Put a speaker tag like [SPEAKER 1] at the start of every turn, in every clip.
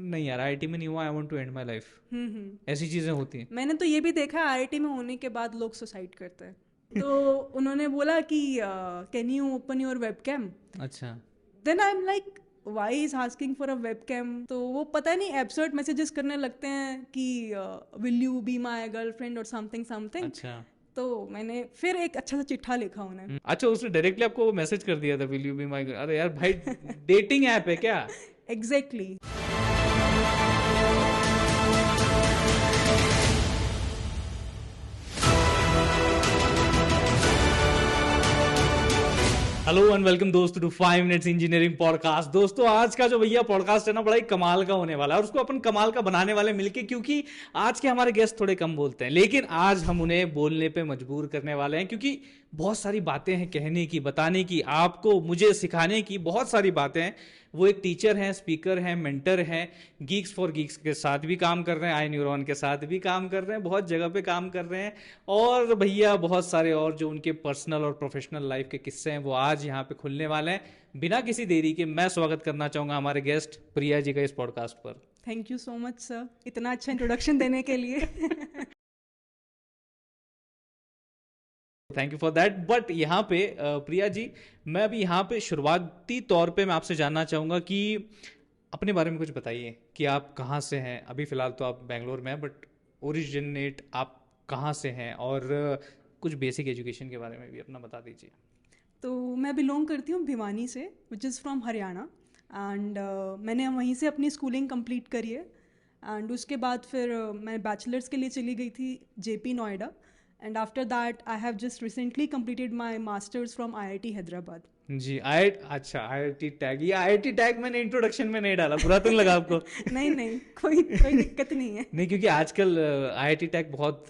[SPEAKER 1] नहीं यार आईआईटी में नहीं हुआ, I want to end my life, ऐसी चीजें होती हैं।
[SPEAKER 2] मैंने तो ये भी देखा आईआईटी में होने के बाद लोग सुसाइड करते हैं। तो उन्होंने बोला कि can you open your webcam.
[SPEAKER 1] अच्छा।
[SPEAKER 2] Then I am like why is asking for a webcam. तो वो पता नहीं एब्सर्ड मैसेजेस करने लगते हैं कि will you be my girlfriend और समथिंग समथिंग।
[SPEAKER 1] अच्छा।
[SPEAKER 2] तो मैंने फिर एक अच्छा सा चिट्ठा लिखा उन्हें।
[SPEAKER 1] अच्छा, उसने डायरेक्टली आपको मैसेज कर दिया था विल यू बी माय, अरे यार भाई डेटिंग ऐप है क्या?
[SPEAKER 2] एग्जैक्टली।
[SPEAKER 1] हेलो एंड वेलकम दोस्तों टू 5 मिनट्स इंजीनियरिंग पॉडकास्ट। दोस्तों आज का जो भैया पॉडकास्ट है ना, बड़ा ही कमाल का होने वाला है, और उसको अपन कमाल का बनाने वाले मिलके, क्योंकि आज के हमारे गेस्ट थोड़े कम बोलते हैं, लेकिन आज हम उन्हें बोलने पे मजबूर करने वाले हैं, क्योंकि बहुत सारी बातें हैं कहने की, बताने की, आपको मुझे सिखाने की, बहुत सारी बातें हैं। वो एक टीचर हैं, स्पीकर हैं, मेंटर हैं, गीक्स फॉर गीक्स के साथ भी काम कर रहे हैं, आई न्यूरॉन के साथ भी काम कर रहे हैं, बहुत जगह पे काम कर रहे हैं, और भैया बहुत सारे और जो उनके पर्सनल और प्रोफेशनल लाइफ के किस्से हैं वो आज यहाँ पे खुलने वाले हैं। बिना किसी देरी के मैं स्वागत करना चाहूंगा हमारे गेस्ट प्रिया जी का इस पॉडकास्ट पर।
[SPEAKER 2] Thank you so much sir, इतना अच्छा इंट्रोडक्शन देने के लिए।
[SPEAKER 1] Thank you for that. But यहाँ पे प्रिया जी, मैं अभी यहाँ पे शुरुआती तौर पे मैं आपसे जानना चाहूँगा कि अपने बारे में कुछ बताइए कि आप कहाँ से हैं। अभी फ़िलहाल तो आप बेंगलोर में हैं, बट ओरिजिनेट आप कहाँ से हैं, और कुछ बेसिक एजुकेशन के बारे में भी अपना बता दीजिए।
[SPEAKER 2] तो मैं बिलोंग करती हूँ भिवानी से, which is from Haryana. And मैंने वहीं से अपनी स्कूलिंग कंप्लीट करी है। एंड उसके बाद फिर मैं बैचलर्स के लिए चली गई थी JP Noida. And after that I have just recently completed my masters from IIT Hyderabad.
[SPEAKER 1] जी आई, अच्छा आईआईटी टैग, ये आईआईटी टैग मैंने इंट्रोडक्शन में नहीं डाला, बुरा तो नहीं लगा आपको?
[SPEAKER 2] नहीं नहीं, कोई दिक्कत नहीं है।
[SPEAKER 1] नहीं, क्योंकि आजकल आईआईटी टैग बहुत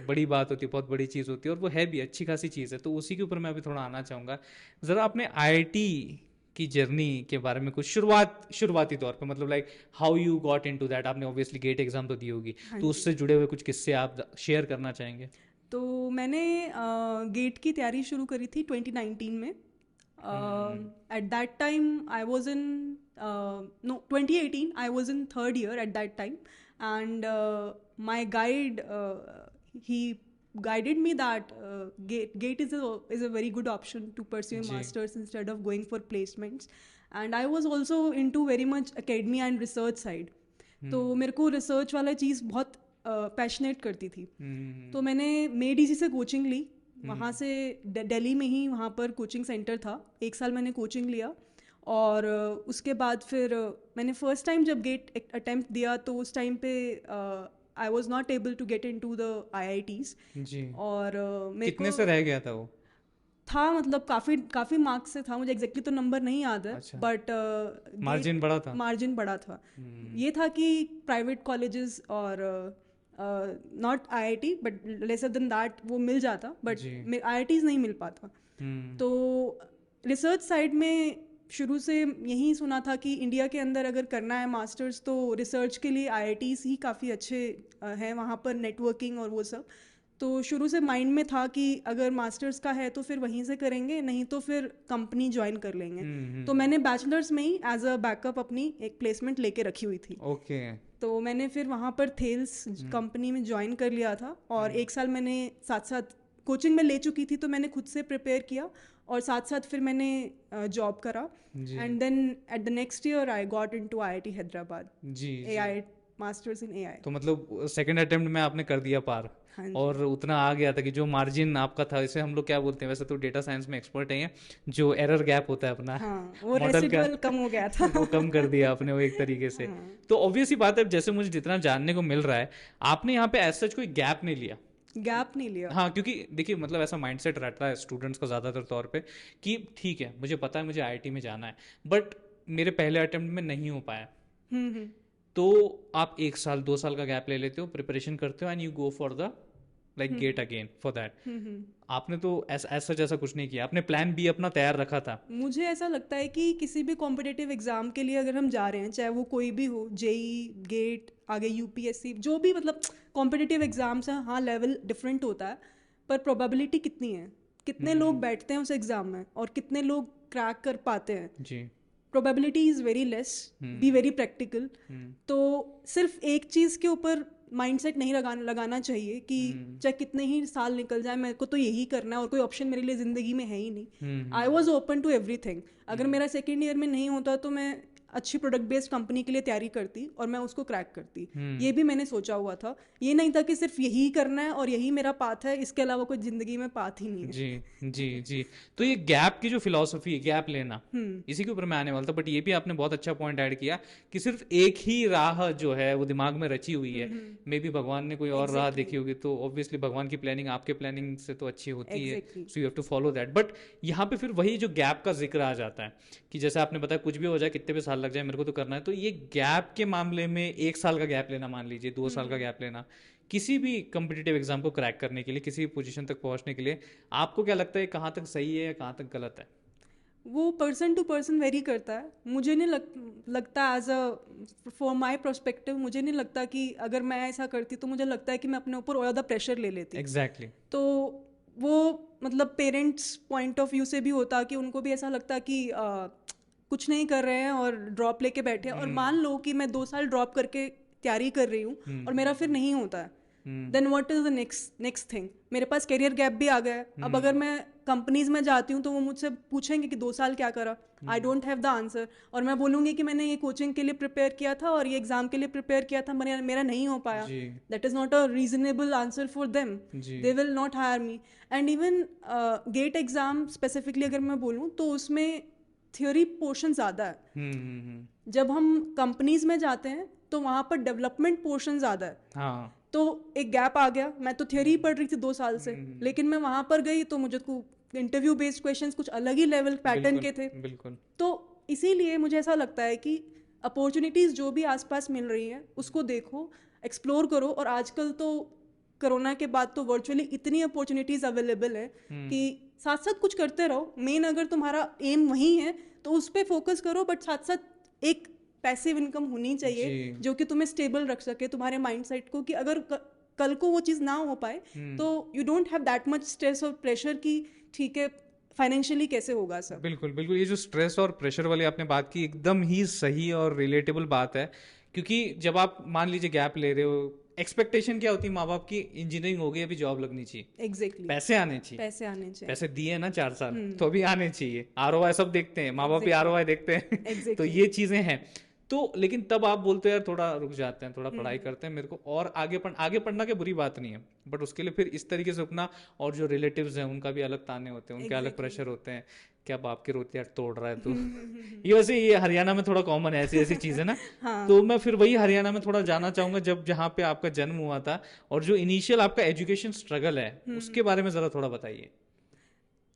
[SPEAKER 1] बड़ी बात होती है, बहुत बड़ी चीज़ होती है, और वो है भी अच्छी खासी चीज़ है, तो उसी के ऊपर मैं अभी थोड़ा आना चाहूँगा। ज़रा आपने आईआईटी की जर्नी के बारे में कुछ शुरुआती तौर पे, मतलब like how you got into that. आपने ऑब्वियसली गेट एग्जाम तो दी होगी,
[SPEAKER 2] हाँ
[SPEAKER 1] तो
[SPEAKER 2] जी।
[SPEAKER 1] उससे जुड़े हुए कुछ किस्से आप शेयर करना चाहेंगे?
[SPEAKER 2] तो मैंने गेट की तैयारी शुरू करी थी 2019 में। At that time I was in no 2018 I was in third year at that time. And my guide he guided me that gate is a very good option to pursue a
[SPEAKER 1] जी।
[SPEAKER 2] masters instead of going for placements. And I was also into very much academia and research side. तो मेरे को research वाला चीज़ बहुत passionate करती थी। तो मैंने मेडीजी से कोचिंग ली, वहाँ से दिल्ली में ही वहाँ पर कोचिंग सेंटर था, 1 साल मैंने कोचिंग लिया। और उसके बाद फिर मैंने फर्स्ट टाइम जब गेट अटेम्प्ट दिया तो उस टाइम पे I was not able to get into the IITs।
[SPEAKER 1] जी।
[SPEAKER 2] और मेरे
[SPEAKER 1] कितने
[SPEAKER 2] को
[SPEAKER 1] से रह गया था वो?
[SPEAKER 2] था, मतलब काफ़ी मार्क्स से था, मुझे एग्जैक्टली तो नंबर नहीं याद है,
[SPEAKER 1] अच्छा।
[SPEAKER 2] बट
[SPEAKER 1] मार्जिन बड़ा था?
[SPEAKER 2] मार्जिन बड़ा था। ये था कि प्राइवेट कॉलेजेस और not IIT but lesser than that वो मिल जाता, बट
[SPEAKER 1] जी।
[SPEAKER 2] IITs नहीं मिल पाता। तो रिसर्च साइड में शुरू से यही सुना था कि इंडिया के अंदर अगर करना है मास्टर्स तो रिसर्च के लिए IITs ही काफ़ी अच्छे हैं, वहाँ पर नेटवर्किंग और वो सब। तो शुरू से माइंड में था कि अगर मास्टर्स का है तो फिर वहीं से करेंगे, नहीं तो फिर कंपनी ज्वाइन कर लेंगे। तो मैंने बैचलर्स में ही एज अ बैकअप अपनी एक प्लेसमेंट लेके रखी हुई थी।
[SPEAKER 1] ओके।
[SPEAKER 2] तो मैंने फिर वहाँ पर थेल्स कंपनी में ज्वाइन कर लिया था, और 1 साल मैंने साथ साथ कोचिंग में ले चुकी थी, तो मैंने खुद से प्रिपेयर किया और साथ साथ फिर मैंने जॉब करा। And then at the next year I got into IIT Hyderabad,
[SPEAKER 1] जी।
[SPEAKER 2] AI masters in AI।
[SPEAKER 1] तो मतलब सेकंड अटेम्प्ट में आपने कर दिया पार,
[SPEAKER 2] हाँ जी।
[SPEAKER 1] और उतना आ गया था कि जो मार्जिन आपका था, इसे हम लोग क्या बोलते हैं, वैसे तो डेटा साइंस में एक्सपर्ट हैं, जो एरर गैप होता है अपना
[SPEAKER 2] हाँ, वो
[SPEAKER 1] मॉडल का,
[SPEAKER 2] रेसिडुअल कम हो गया था।
[SPEAKER 1] वो कम कर दिया आपने वो एक तरीके से।
[SPEAKER 2] हाँ।
[SPEAKER 1] तो ऑब्वियस ही बात है, जैसे मुझे जितना जानने को मिल रहा है, आपने यहाँ पे एज सच कोई गैप नहीं लिया।
[SPEAKER 2] गैप नहीं लिया।
[SPEAKER 1] हाँ, क्योंकि देखिए मतलब ऐसा माइंडसेट रहता है स्टूडेंट्स का ज़्यादातर तौर पे कि ठीक है मुझे पता है मुझे आईआईटी में जाना है, बट मेरे पहले अटेम्प्ट में नहीं हो पाया,
[SPEAKER 2] हम्म।
[SPEAKER 1] तो आप 1 साल 2 साल का गैप ले लेते हो, प्रिपरेशन करते हो, and you go for the like get again for that. आपने तो ऐसा जैसा कुछ नहीं किया, आपने प्लान बी अपना तैयार रखा था।
[SPEAKER 2] मुझे ऐसा लगता है कि किसी भी कॉम्पिटिटिव एग्जाम के लिए अगर हम जा रहे हैं, चाहे वो कोई भी हो, जेई, गेट, आगे UPSC, जो भी मतलब कॉम्पिटिटिव एग्जाम्स हैं, हाँ लेवल डिफरेंट होता है, पर प्रोबेबिलिटी कितनी है, कितने लोग बैठते हैं उस एग्ज़ाम में और कितने लोग क्रैक कर पाते हैं।
[SPEAKER 1] जी।
[SPEAKER 2] Probability is very less, be very practical. तो सिर्फ एक चीज़ के ऊपर माइंडसेट नहीं लगाना चाहिए कि चाहे कितने ही साल निकल जाए मेरे को तो यही करना है और कोई ऑप्शन मेरे लिए ज़िंदगी में है ही नहीं। I was open to everything. अगर मेरा सेकेंड ईयर में नहीं होता तो मैं अच्छी प्रोडक्ट बेस्ड कंपनी के लिए तैयारी करती और मैं उसको क्रैक करती। ये भी मैंने सोचा हुआ था। ये नहीं था कि सिर्फ यही करना है और यही मेरा पाथ है, इसके अलावा कोई जिंदगी में पाथ ही नहीं है।
[SPEAKER 1] जी जी जी। तो ये गैप की जो फिलॉसफी है, गैप लेना, इसी के ऊपर मैं आने वाला था। बट ये भी आपने बहुत अच्छा पॉइंट ऐड किया कि सिर्फ एक ही राह जो है वो दिमाग में रची हुई है। मे बी भगवान ने कोई और राह देखी होगी, तो ऑब्वियसली भगवान की प्लानिंग आपके प्लानिंग से तो अच्छी होती है, so you have to follow that. But यहाँ पे फिर वही जो गैप का जिक्र आ जाता है कि जैसे आपने बताया कुछ भी हो जाए, कितने भी साल लग जाए, मेरे को तो करना है। तो ये गैप के मामले में 1 साल का गैप लेना, मान लीजिए 2 साल का गैप लेना, किसी भी कम्पिटिटिव एग्जाम को क्रैक करने के लिए, किसी भी पोजीशन तक पहुंचने के लिए, आपको क्या लगता है कहाँ तक सही है या कहाँ तक गलत है?
[SPEAKER 2] वो पर्सन टू पर्सन वेरी करता है। मुझे नहीं लगता as a for my perspective, मुझे नहीं लगता कि अगर मैं ऐसा करती तो मुझे लगता है कि मैं अपने ऊपर और ज़्यादा प्रेशर ले लेती।
[SPEAKER 1] एग्जैक्टली।
[SPEAKER 2] तो वो मतलब पेरेंट्स पॉइंट ऑफ व्यू से भी होता कि उनको भी ऐसा लगता कि कुछ नहीं कर रहे हैं और ड्रॉप लेके बैठे, और मान लो कि मैं 2 साल ड्रॉप करके तैयारी कर रही हूँ और मेरा फिर नहीं होता है, then what is the next thing? मेरे पास करियर गैप भी आ गया है। अब अगर मैं कंपनीज में जाती हूँ तो वो मुझसे पूछेंगे कि 2 साल क्या करा, I don't have the answer, और मैं बोलूंगी कि मैंने ये कोचिंग के लिए प्रिपेयर किया था और ये एग्जाम के लिए प्रिपेयर किया था, मेरा नहीं हो पाया। That is not a reasonable answer for them, they will not hire me. And even get exam specifically अगर मैं बोलूँ तो उसमें थ्योरी पोर्शन ज़्यादा है। जब हम कंपनीज में जाते हैं तो वहाँ पर डेवलपमेंट पोर्शन ज़्यादा है।
[SPEAKER 1] हाँ।
[SPEAKER 2] तो एक गैप आ गया। मैं तो थ्योरी पढ़ रही थी 2 साल से, लेकिन मैं वहाँ पर गई तो मुझे को इंटरव्यू बेस्ड क्वेश्चंस कुछ अलग ही लेवल पैटर्न के थे।
[SPEAKER 1] बिल्कुल।
[SPEAKER 2] तो इसीलिए मुझे ऐसा लगता है कि अपॉर्चुनिटीज़ जो भी आसपास मिल रही हैं उसको देखो, एक्सप्लोर करो। और आजकल तो कोरोना के बाद तो वर्चुअली इतनी अपॉर्चुनिटीज़ अवेलेबल है कि साथ साथ कुछ करते रहो। मेन अगर तुम्हारा एम वही है तो उस पर फोकस करो, बट साथ साथ एक पैसिव इनकम होनी चाहिए जो कि तुम्हें स्टेबल रख सके तुम्हारे माइंडसेट को, कि अगर कल को वो चीज़ ना हो पाए तो you don't have that much stress और प्रेशर कि ठीक है फाइनेंशियली कैसे होगा सब।
[SPEAKER 1] बिल्कुल बिल्कुल। ये जो स्ट्रेस और प्रेशर वाली आपने बात की, एकदम ही सही और रिलेटेबल बात है। क्योंकि जब आप मान लीजिए गैप ले रहे हो, एक्सपेक्टेशन क्या होती है माँ बाप की? इंजीनियरिंग हो गई, अभी जॉब लगनी चाहिए,
[SPEAKER 2] एग्जैक्टली,
[SPEAKER 1] पैसे आने चाहिए, पैसे दिए ना 4 साल तो अभी आने चाहिए, ROI सब देखते हैं, माँ बाप भी ROI देखते हैं। तो ये चीजें हैं। तो लेकिन तब आप बोलते हो यार थोड़ा रुक जाते हैं, थोड़ा पढ़ाई करते हैं, मेरे को और आगे पढ़ना क्या बुरी बात नहीं है, बट उसके लिए फिर इस तरीके से रुकना। और जो रिलेटिव्स हैं उनका भी अलग ताने होते हैं, उनके अलग प्रेशर होते हैं, क्या बाप की रोटी यार तोड़ रहा है तू। ये वैसे ये हरियाणा में थोड़ा कॉमन है ऐसी चीजें ना। तो मैं फिर वही हरियाणा में थोड़ा जाना चाहूंगा, जहाँ पे आपका जन्म हुआ था और जो इनिशियल आपका एजुकेशन स्ट्रगल है उसके बारे में जरा थोड़ा बताइए।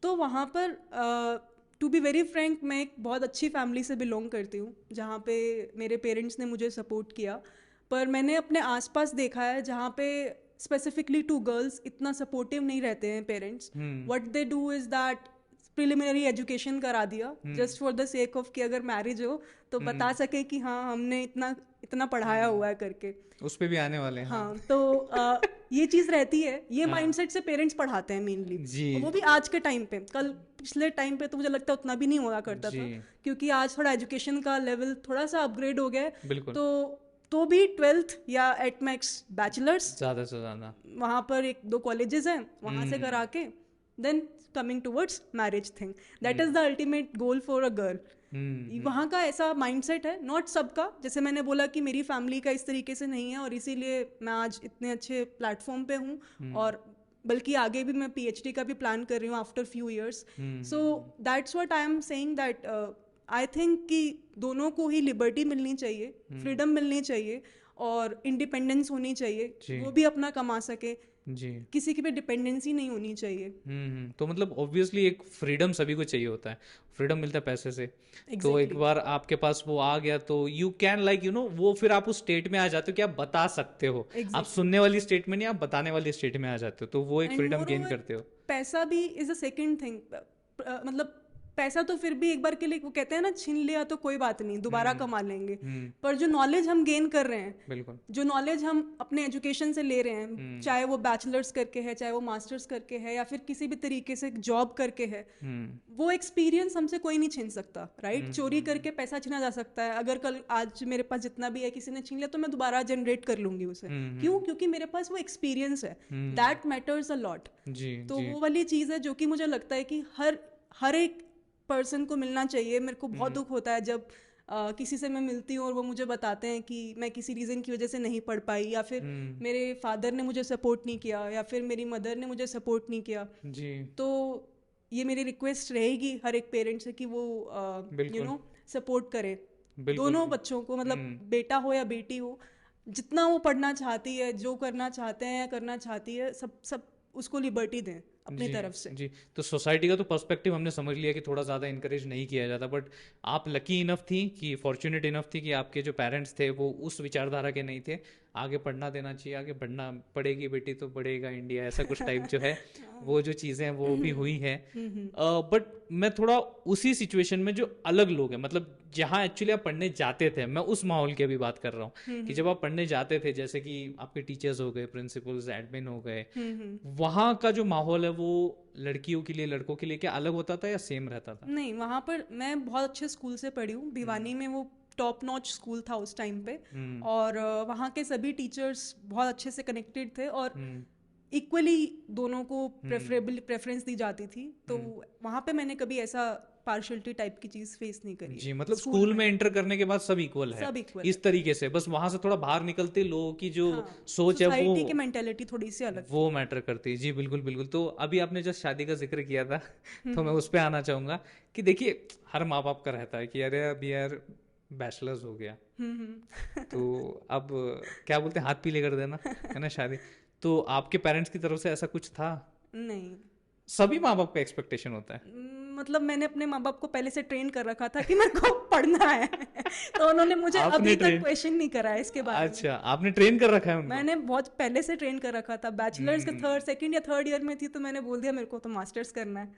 [SPEAKER 2] तो वहाँ पर टू बी वेरी फ्रैंक, मैं एक बहुत अच्छी फैमिली से बिलोंग करती हूँ जहाँ पे मेरे पेरेंट्स ने मुझे सपोर्ट किया। पर मैंने अपने आसपास देखा है जहाँ पे स्पेसिफिकली टू गर्ल्स इतना सपोर्टिव नहीं रहते हैं parents. What they do is that preliminary education करा दिया just for the sake of कि अगर मैरिज हो तो बता सके कि हाँ हमने इतना पढ़ाया हुआ है करके।
[SPEAKER 1] उस पे भी आने वाले हैं।
[SPEAKER 2] हाँ, तो ये चीज रहती है, ये माइंडसेट से पेरेंट्स पढ़ाते हैं मेनली, वो भी आज के टाइम पे। कल पिछले टाइम पे तो मुझे लगता है उतना भी नहीं हुआ करता था, क्योंकि आज थोड़ा एजुकेशन का लेवल थोड़ा सा अपग्रेड हो गया है। तो भी 12th या एट मैक्स बैचलर्स, ज्यादा से ज्यादा वहाँ पर 1-2 कॉलेजेस हैं, वहाँ से करा के then coming towards marriage thing, that is the ultimate goal for a girl. वहाँ का ऐसा माइंडसेट है, नॉट सबका। जैसे मैंने बोला कि मेरी फैमिली का इस तरीके से नहीं है और इसीलिए मैं आज इतने अच्छे प्लेटफॉर्म पे हूँ, और बल्कि आगे भी मैं PhD का भी प्लान कर रही हूँ after few years. So that's what I am saying, that I think कि दोनों को ही लिबर्टी मिलनी चाहिए, फ्रीडम मिलनी चाहिए और इंडिपेंडेंस होनी चाहिए, वो भी अपना कमा सके जी, किसी की भी डिपेंडेंसी नहीं होनी चाहिए।
[SPEAKER 1] तो मतलब ऑब्वियसली एक फ्रीडम सभी को चाहिए होता है, फ्रीडम मिलता है पैसे से। तो एक बार आपके पास वो आ गया तो यू कैन लाइक वो फिर आप उस स्टेट में आ जाते हो कि आप बता सकते हो। आप सुनने वाली स्टेट में नहीं, आप बताने वाली स्टेट में आ जाते हो, तो वो एक फ्रीडम गेन करते हो।
[SPEAKER 2] पैसा भी इज अ सेकंड थिंग। मतलब पैसा तो फिर भी एक बार के लिए, वो कहते हैं ना, छीन लिया तो कोई बात नहीं, दोबारा कमा लेंगे, पर जो नॉलेज हम गेन कर रहे हैं,
[SPEAKER 1] बिल्कुल,
[SPEAKER 2] जो नॉलेज हम अपने एजुकेशन से ले रहे हैं, चाहे वो बैचलर्स करके है, चाहे वो मास्टर्स करके है, या फिर किसी भी तरीके से जॉब करके है, वो एक्सपीरियंस हमसे कोई नहीं छीन सकता, राइट? चोरी करके पैसा छीना जा सकता है, अगर कल आज मेरे पास जितना भी है किसी ने छीन लिया तो मैं दोबारा जनरेट कर लूंगी उसे। क्यों? क्योंकि मेरे पास वो एक्सपीरियंस है, दैट मैटर्स अ लॉट। तो वो वाली चीज़ है जो कि मुझे लगता है कि हर एक पर्सन को मिलना चाहिए। मेरे को बहुत दुख होता है जब किसी से मैं मिलती हूँ और वो मुझे बताते हैं कि मैं किसी रीज़न की वजह से नहीं पढ़ पाई, या फिर मेरे फादर ने मुझे सपोर्ट नहीं किया, या फिर मेरी मदर ने मुझे सपोर्ट नहीं किया जी। तो ये मेरी रिक्वेस्ट रहेगी हर एक पेरेंट से कि वो सपोर्ट करे दोनों बच्चों को, मतलब बेटा हो या बेटी हो, जितना वो पढ़ना चाहती है, जो करना चाहते हैं या करना चाहती है, सब उसको लिबर्टी दें अपनी तरफ से जी।
[SPEAKER 1] तो सोसाइटी का तो पर्सपेक्टिव हमने समझ लिया कि थोड़ा ज़्यादा इनकरेज नहीं किया जाता, बट आप लकी इनफ थी कि फॉर्चुनेट इनफ थी कि आपके जो पेरेंट्स थे वो उस विचारधारा के नहीं थे, आगे पढ़ना देना चाहिए, आगे बढ़ना पड़ेगी बेटी तो बढ़ेगा इंडिया, ऐसा कुछ टाइप जो है वो जो चीज़ें हैं वो भी हुई हैं। बट मैं थोड़ा उसी सिचुएशन में जो अलग लोग हैं, मतलब जहाँ एक्चुअली आप पढ़ने जाते थे, मैं उस माहौल की अभी बात कर रहा हूँ कि जब आप पढ़ने जाते थे, जैसे कि आपके टीचर्स हो गए, प्रिंसिपल्स, एडमिन हो गए, वहाँ का जो माहौल है वो लड़कियों के लिए, लड़कों के लिए क्या अलग होता था या सेम रहता था?
[SPEAKER 2] नहीं, वहाँ पर मैं बहुत अच्छे स्कूल से पढ़ी हूँ, भिवानी में वो टॉप नॉच स्कूल था उस टाइम पे, और वहाँ के सभी टीचर्स बहुत अच्छे से कनेक्टेड थे और इक्वली दोनों को प्रेफरेंस दी जाती थी। तो वहाँ पे मैंने कभी ऐसा पार्शियलिटी टाइप की चीज फेस नहीं करी
[SPEAKER 1] जी। मतलब स्कूल में एंटर करने के बाद सब इक्वल है,
[SPEAKER 2] सब इक्वल
[SPEAKER 1] इस तरीके से, बस वहां से थोड़ा बाहर निकलते लोगों की जो सोच है वो,
[SPEAKER 2] सोसाइटी की मेंटालिटी थोड़ी सी अलग,
[SPEAKER 1] वो मैटर करती है जी। बिल्कुल बिल्कुल। तो अभी आपने जब शादी का जिक्र किया था तो मैं उस पर आना चाहूंगा कि देखिए हर माँ बाप का रहता है कि अरे अभी यार बैचलर्स हो गया तो अब क्या बोलते हैं, हाथ पीले कर देना है ना शादी। तो आपके पेरेंट्स की तरफ से ऐसा कुछ था?
[SPEAKER 2] नहीं,
[SPEAKER 1] सभी माँ बाप का एक्सपेक्टेशन होता है।
[SPEAKER 2] मतलब मैंने अपने माँ बाप को पहले से ट्रेन कर रखा था कि मेरे को पढ़ना है तो उन्होंने मुझे अभी तक क्वेश्चन नहीं करा है इसके बारे में।
[SPEAKER 1] अच्छा, आपने ट्रेन कर रखा है उनको?
[SPEAKER 2] मैंने बहुत पहले से ट्रेन कर रखा था। बैचलर्स के सेकंड या थर्ड ईयर में थी तो मैंने बोल दिया मेरे को तो मास्टर्स करना है।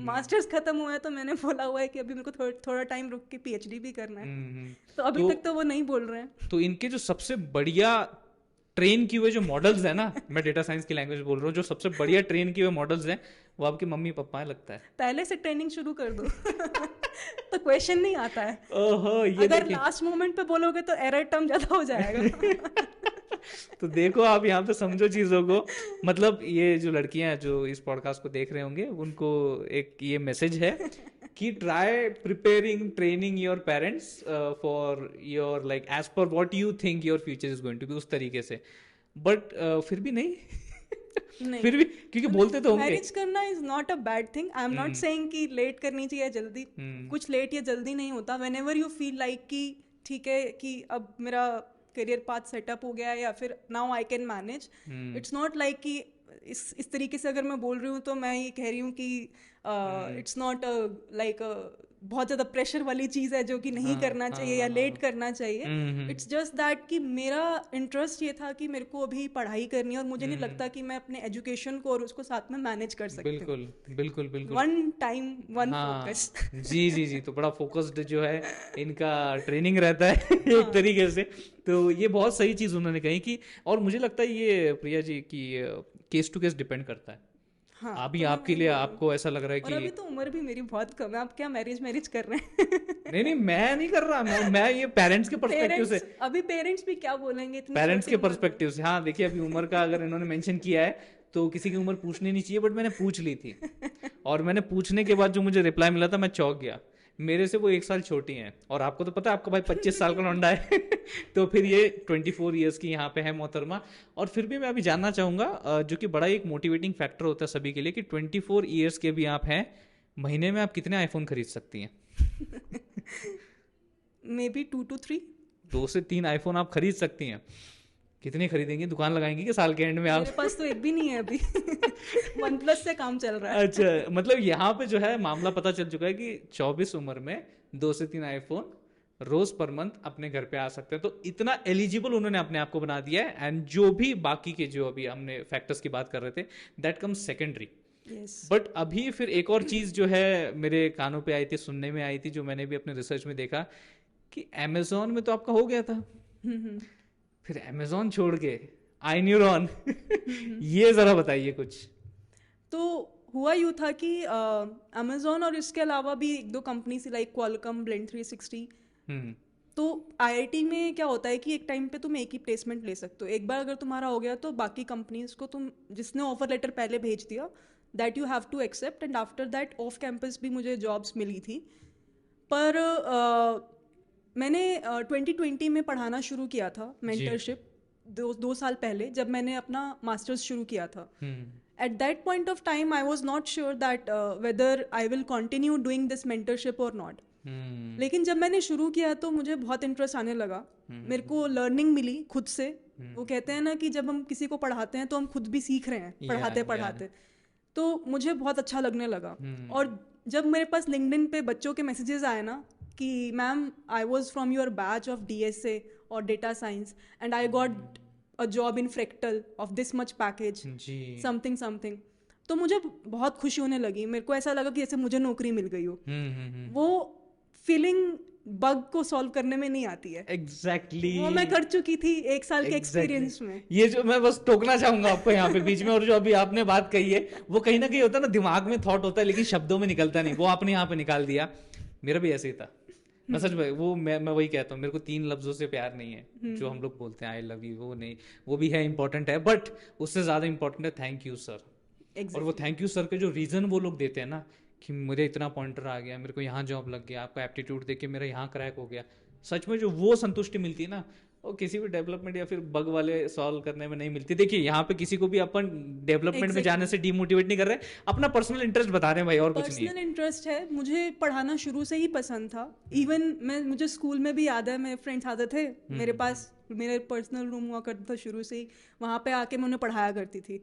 [SPEAKER 2] मास्टर्स खत्म हुआ है तो मैंने बोला हुआ है कि अभी मेरे को थोड़ा टाइम रुक के पीएचडी भी करना है। तो अभी तक तो वो नहीं बोल रहे हैं।
[SPEAKER 1] तो इनके जो सबसे बढ़िया ट्रेन किए हुए जो मॉडल्स है ना, मैं डेटा साइंस की लैंग्वेज बोल रहा हूँ, जो सबसे बढ़िया ट्रेन किए हुए मॉडल्स हैं वो आपके मम्मी पापा है लगता है।
[SPEAKER 2] पहले से ट्रेनिंग शुरू कर दो तो क्वेश्चन नहीं आता है।
[SPEAKER 1] ओहो, ये
[SPEAKER 2] अगर लास्ट मोमेंट पे बोलोगे तो एरर टर्म ज्यादा हो जाएगा
[SPEAKER 1] तो देखो आप यहाँ पे समझो चीजों को। मतलब ये जो लड़कियां जो इस पॉडकास्ट को देख रहे होंगे उनको एक ये मैसेज है कि try preparing training your parents for your like as per what you think your future is going to be, उस तरीके से। बट फिर भी नहीं फिर भी क्योंकि बोलते तो होंगे
[SPEAKER 2] मैरिज करना is not a bad thing. I am not saying कि लेट करनी चाहिए जल्दी, कुछ लेट या जल्दी नहीं होता। When ever you feel like कि ठीक है कि अब मेरा करियर पाथ सेटअप हो गया है या फिर now I can manage, it's not like कि इस तरीके से अगर मैं बोल रही हूँ तो मैं ये कह रही हूँ कि इट्स नॉट लाइक बहुत ज़्यादा प्रेशर वाली चीज़ है जो कि नहीं करना चाहिए या लेट करना चाहिए। इट्स जस्ट दैट कि मेरा इंटरेस्ट ये था कि मेरे को अभी पढ़ाई करनी है और मुझे नहीं लगता कि मैं अपने एजुकेशन को और उसको साथ में मैनेज कर सकती हूँ।
[SPEAKER 1] बिल्कुल बिल्कुल बिल्कुल,
[SPEAKER 2] वन टाइम वन फोकस।
[SPEAKER 1] जी जी जी। तो बड़ा फोकस्ड जो है इनका ट्रेनिंग रहता है एक तरीके से। तो ये बहुत सही चीज़ उन्होंने कही कि, और मुझे लगता है ये प्रिया जी की केस टू केस डिपेंड करता है। हाँ, अभी तो आपके लिए आपको ऐसा लग रहा है कि
[SPEAKER 2] अभी तो उम्र भी मेरी बहुत कम है, आप क्या मैरिज कर रहे हैं
[SPEAKER 1] नहीं मैं नहीं कर रहा, मैं ये पेरेंट्स के पर्सपेक्टिव से।
[SPEAKER 2] अभी पेरेंट्स भी क्या बोलेंगे
[SPEAKER 1] पेरेंट्स के पर्सपेक्टिव से। हाँ देखिए, अभी उम्र का अगर इन्होंने मेंशन किया है तो किसी की उम्र पूछनी नहीं चाहिए, बट मैंने पूछ ली थी और मैंने पूछने के बाद जो मुझे रिप्लाई मिला था मैं चौंक गया। मेरे से वो 1 साल छोटी हैं और आपको तो पता है आपका भाई 25 साल का लौंडा है तो फिर ये 24 इयर्स की यहाँ पे है मोहतरमा। और फिर भी मैं अभी जानना चाहूँगा जो कि बड़ा एक मोटिवेटिंग फैक्टर होता है सभी के लिए कि 24 इयर्स के भी आप हैं, महीने में आप कितने आईफोन खरीद सकती हैं?
[SPEAKER 2] May be 2 to 3।
[SPEAKER 1] 2 से 3 आईफोन आप खरीद सकती हैं। कितनी खरीदेंगी? दुकान लगाएंगी कि साल के एंड में आप?
[SPEAKER 2] मेरे पास तो एक भी नहीं है अभी OnePlus से काम चल रहा है।
[SPEAKER 1] अच्छा, मतलब यहाँ पे जो है मामला पता चल चुका है कि 24 उम्र में 2 से 3 आईफोन रोज पर मंथ अपने घर पे आ सकते हैं। तो इतना एलिजिबल उन्होंने अपने आप को बना दिया है। एंड जो भी बाकी के जो अभी हमने फैक्टर्स की बात कर रहे थे that comes secondary.
[SPEAKER 2] Yes.
[SPEAKER 1] But अभी फिर एक और चीज जो है मेरे कानों पे आई थी, सुनने में आई थी, जो मैंने भी अपने रिसर्च में देखा कि अमेजोन में तो आपका हो गया था, फिर अमेजोन छोड़ के आई न्यूरॉन ये जरा बताइए कुछ।
[SPEAKER 2] तो हुआ यूँ था कि अमेजोन और इसके अलावा भी एक दो कंपनी सी लाइक क्वालकॉम, ब्लेंड 360।
[SPEAKER 1] हम्म
[SPEAKER 2] तो आईआईटी में क्या होता है कि एक टाइम पे तुम एक ही प्लेसमेंट ले सकते हो। एक बार अगर तुम्हारा हो गया तो बाकी कंपनीज को तुम जिसने ऑफर लेटर पहले भेज दिया that you have to accept, and after that off campus भी मुझे जॉब्स मिली थी। पर मैंने 2020 में पढ़ाना शुरू किया था
[SPEAKER 1] जी।
[SPEAKER 2] मेंटरशिप, दो साल पहले जब मैंने अपना मास्टर्स शुरू किया था।
[SPEAKER 1] हम्म
[SPEAKER 2] At that point of time, I was not sure that whether I will continue doing this mentorship or not. लेकिन जब मैंने शुरू किया तो मुझे बहुत इंटरेस्ट आने लगा। मेरे को लर्निंग मिली खुद से। वो कहते हैं ना कि जब हम किसी को पढ़ाते हैं तो हम खुद भी सीख रहे हैं पढ़ाते पढ़ाते। तो मुझे बहुत अच्छा लगने लगा। और जब मेरे पास लिंक्डइन पे बच्चों के मैसेजेस आए ना कि ma'am I was from your batch of DSA और data science and I got a job in fractal of this much package, something something, तो मुझे बहुत खुशी होने लगी। मेरे को ऐसा लगा कि जैसे मुझे नौकरी मिल गई हो। वो फीलिंग बग को सॉल्व करने में नहीं आती है।
[SPEAKER 1] एग्जैक्टली
[SPEAKER 2] वो मैं कर चुकी थी 1 साल के एक्सपीरियंस में।
[SPEAKER 1] ये जो मैं बस टोकना चाहूंगा आपको यहाँ पे बीच में, और जो अभी आपने बात कही है वो कहीं ना कहीं होता है ना, दिमाग में थॉट होता है लेकिन शब्दों में निकलता नहीं, वो आपने यहाँ पे निकाल दिया। मेरा भी ऐसे ही था, मैं सच में वो मैं वही कहता हूँ, मेरे को 3 लफ्जों से प्यार नहीं है जो हम लोग बोलते हैं आई लव यू, वो नहीं, वो भी है इंपॉर्टेंट है, बट उससे ज्यादा इंपॉर्टेंट है थैंक यू सर। और वो थैंक यू सर के जो रीजन वो लोग देते हैं ना कि मुझे इतना पॉइंटर आ गया, मेरे को यहाँ जॉब लग गया, आपका एप्टीट्यूड देख के मेरा यहाँ क्रैक हो गया, सच में जो वो संतुष्टि मिलती है ना वो किसी भी डेवलपमेंट या फिर बग वाले सॉल्व करने में नहीं मिलती। देखिए यहाँ पे किसी को भी अपन डेवलपमेंट में जाने से डिमोटिवेट नहीं कर रहे, अपना पर्सनल इंटरेस्ट बता रहे हैं भाई, और कुछ नहीं।
[SPEAKER 2] पर्सनल इंटरेस्ट है, मुझे पढ़ाना शुरू से ही पसंद था। इवन मुझे स्कूल में भी याद है, मेरे फ्रेंड्स आते थे मेरे पास, मेरे पर्सनल रूम हुआ करता था शुरू से ही, वहाँ पे आके मैं उन्हें पढ़ाया करती थी।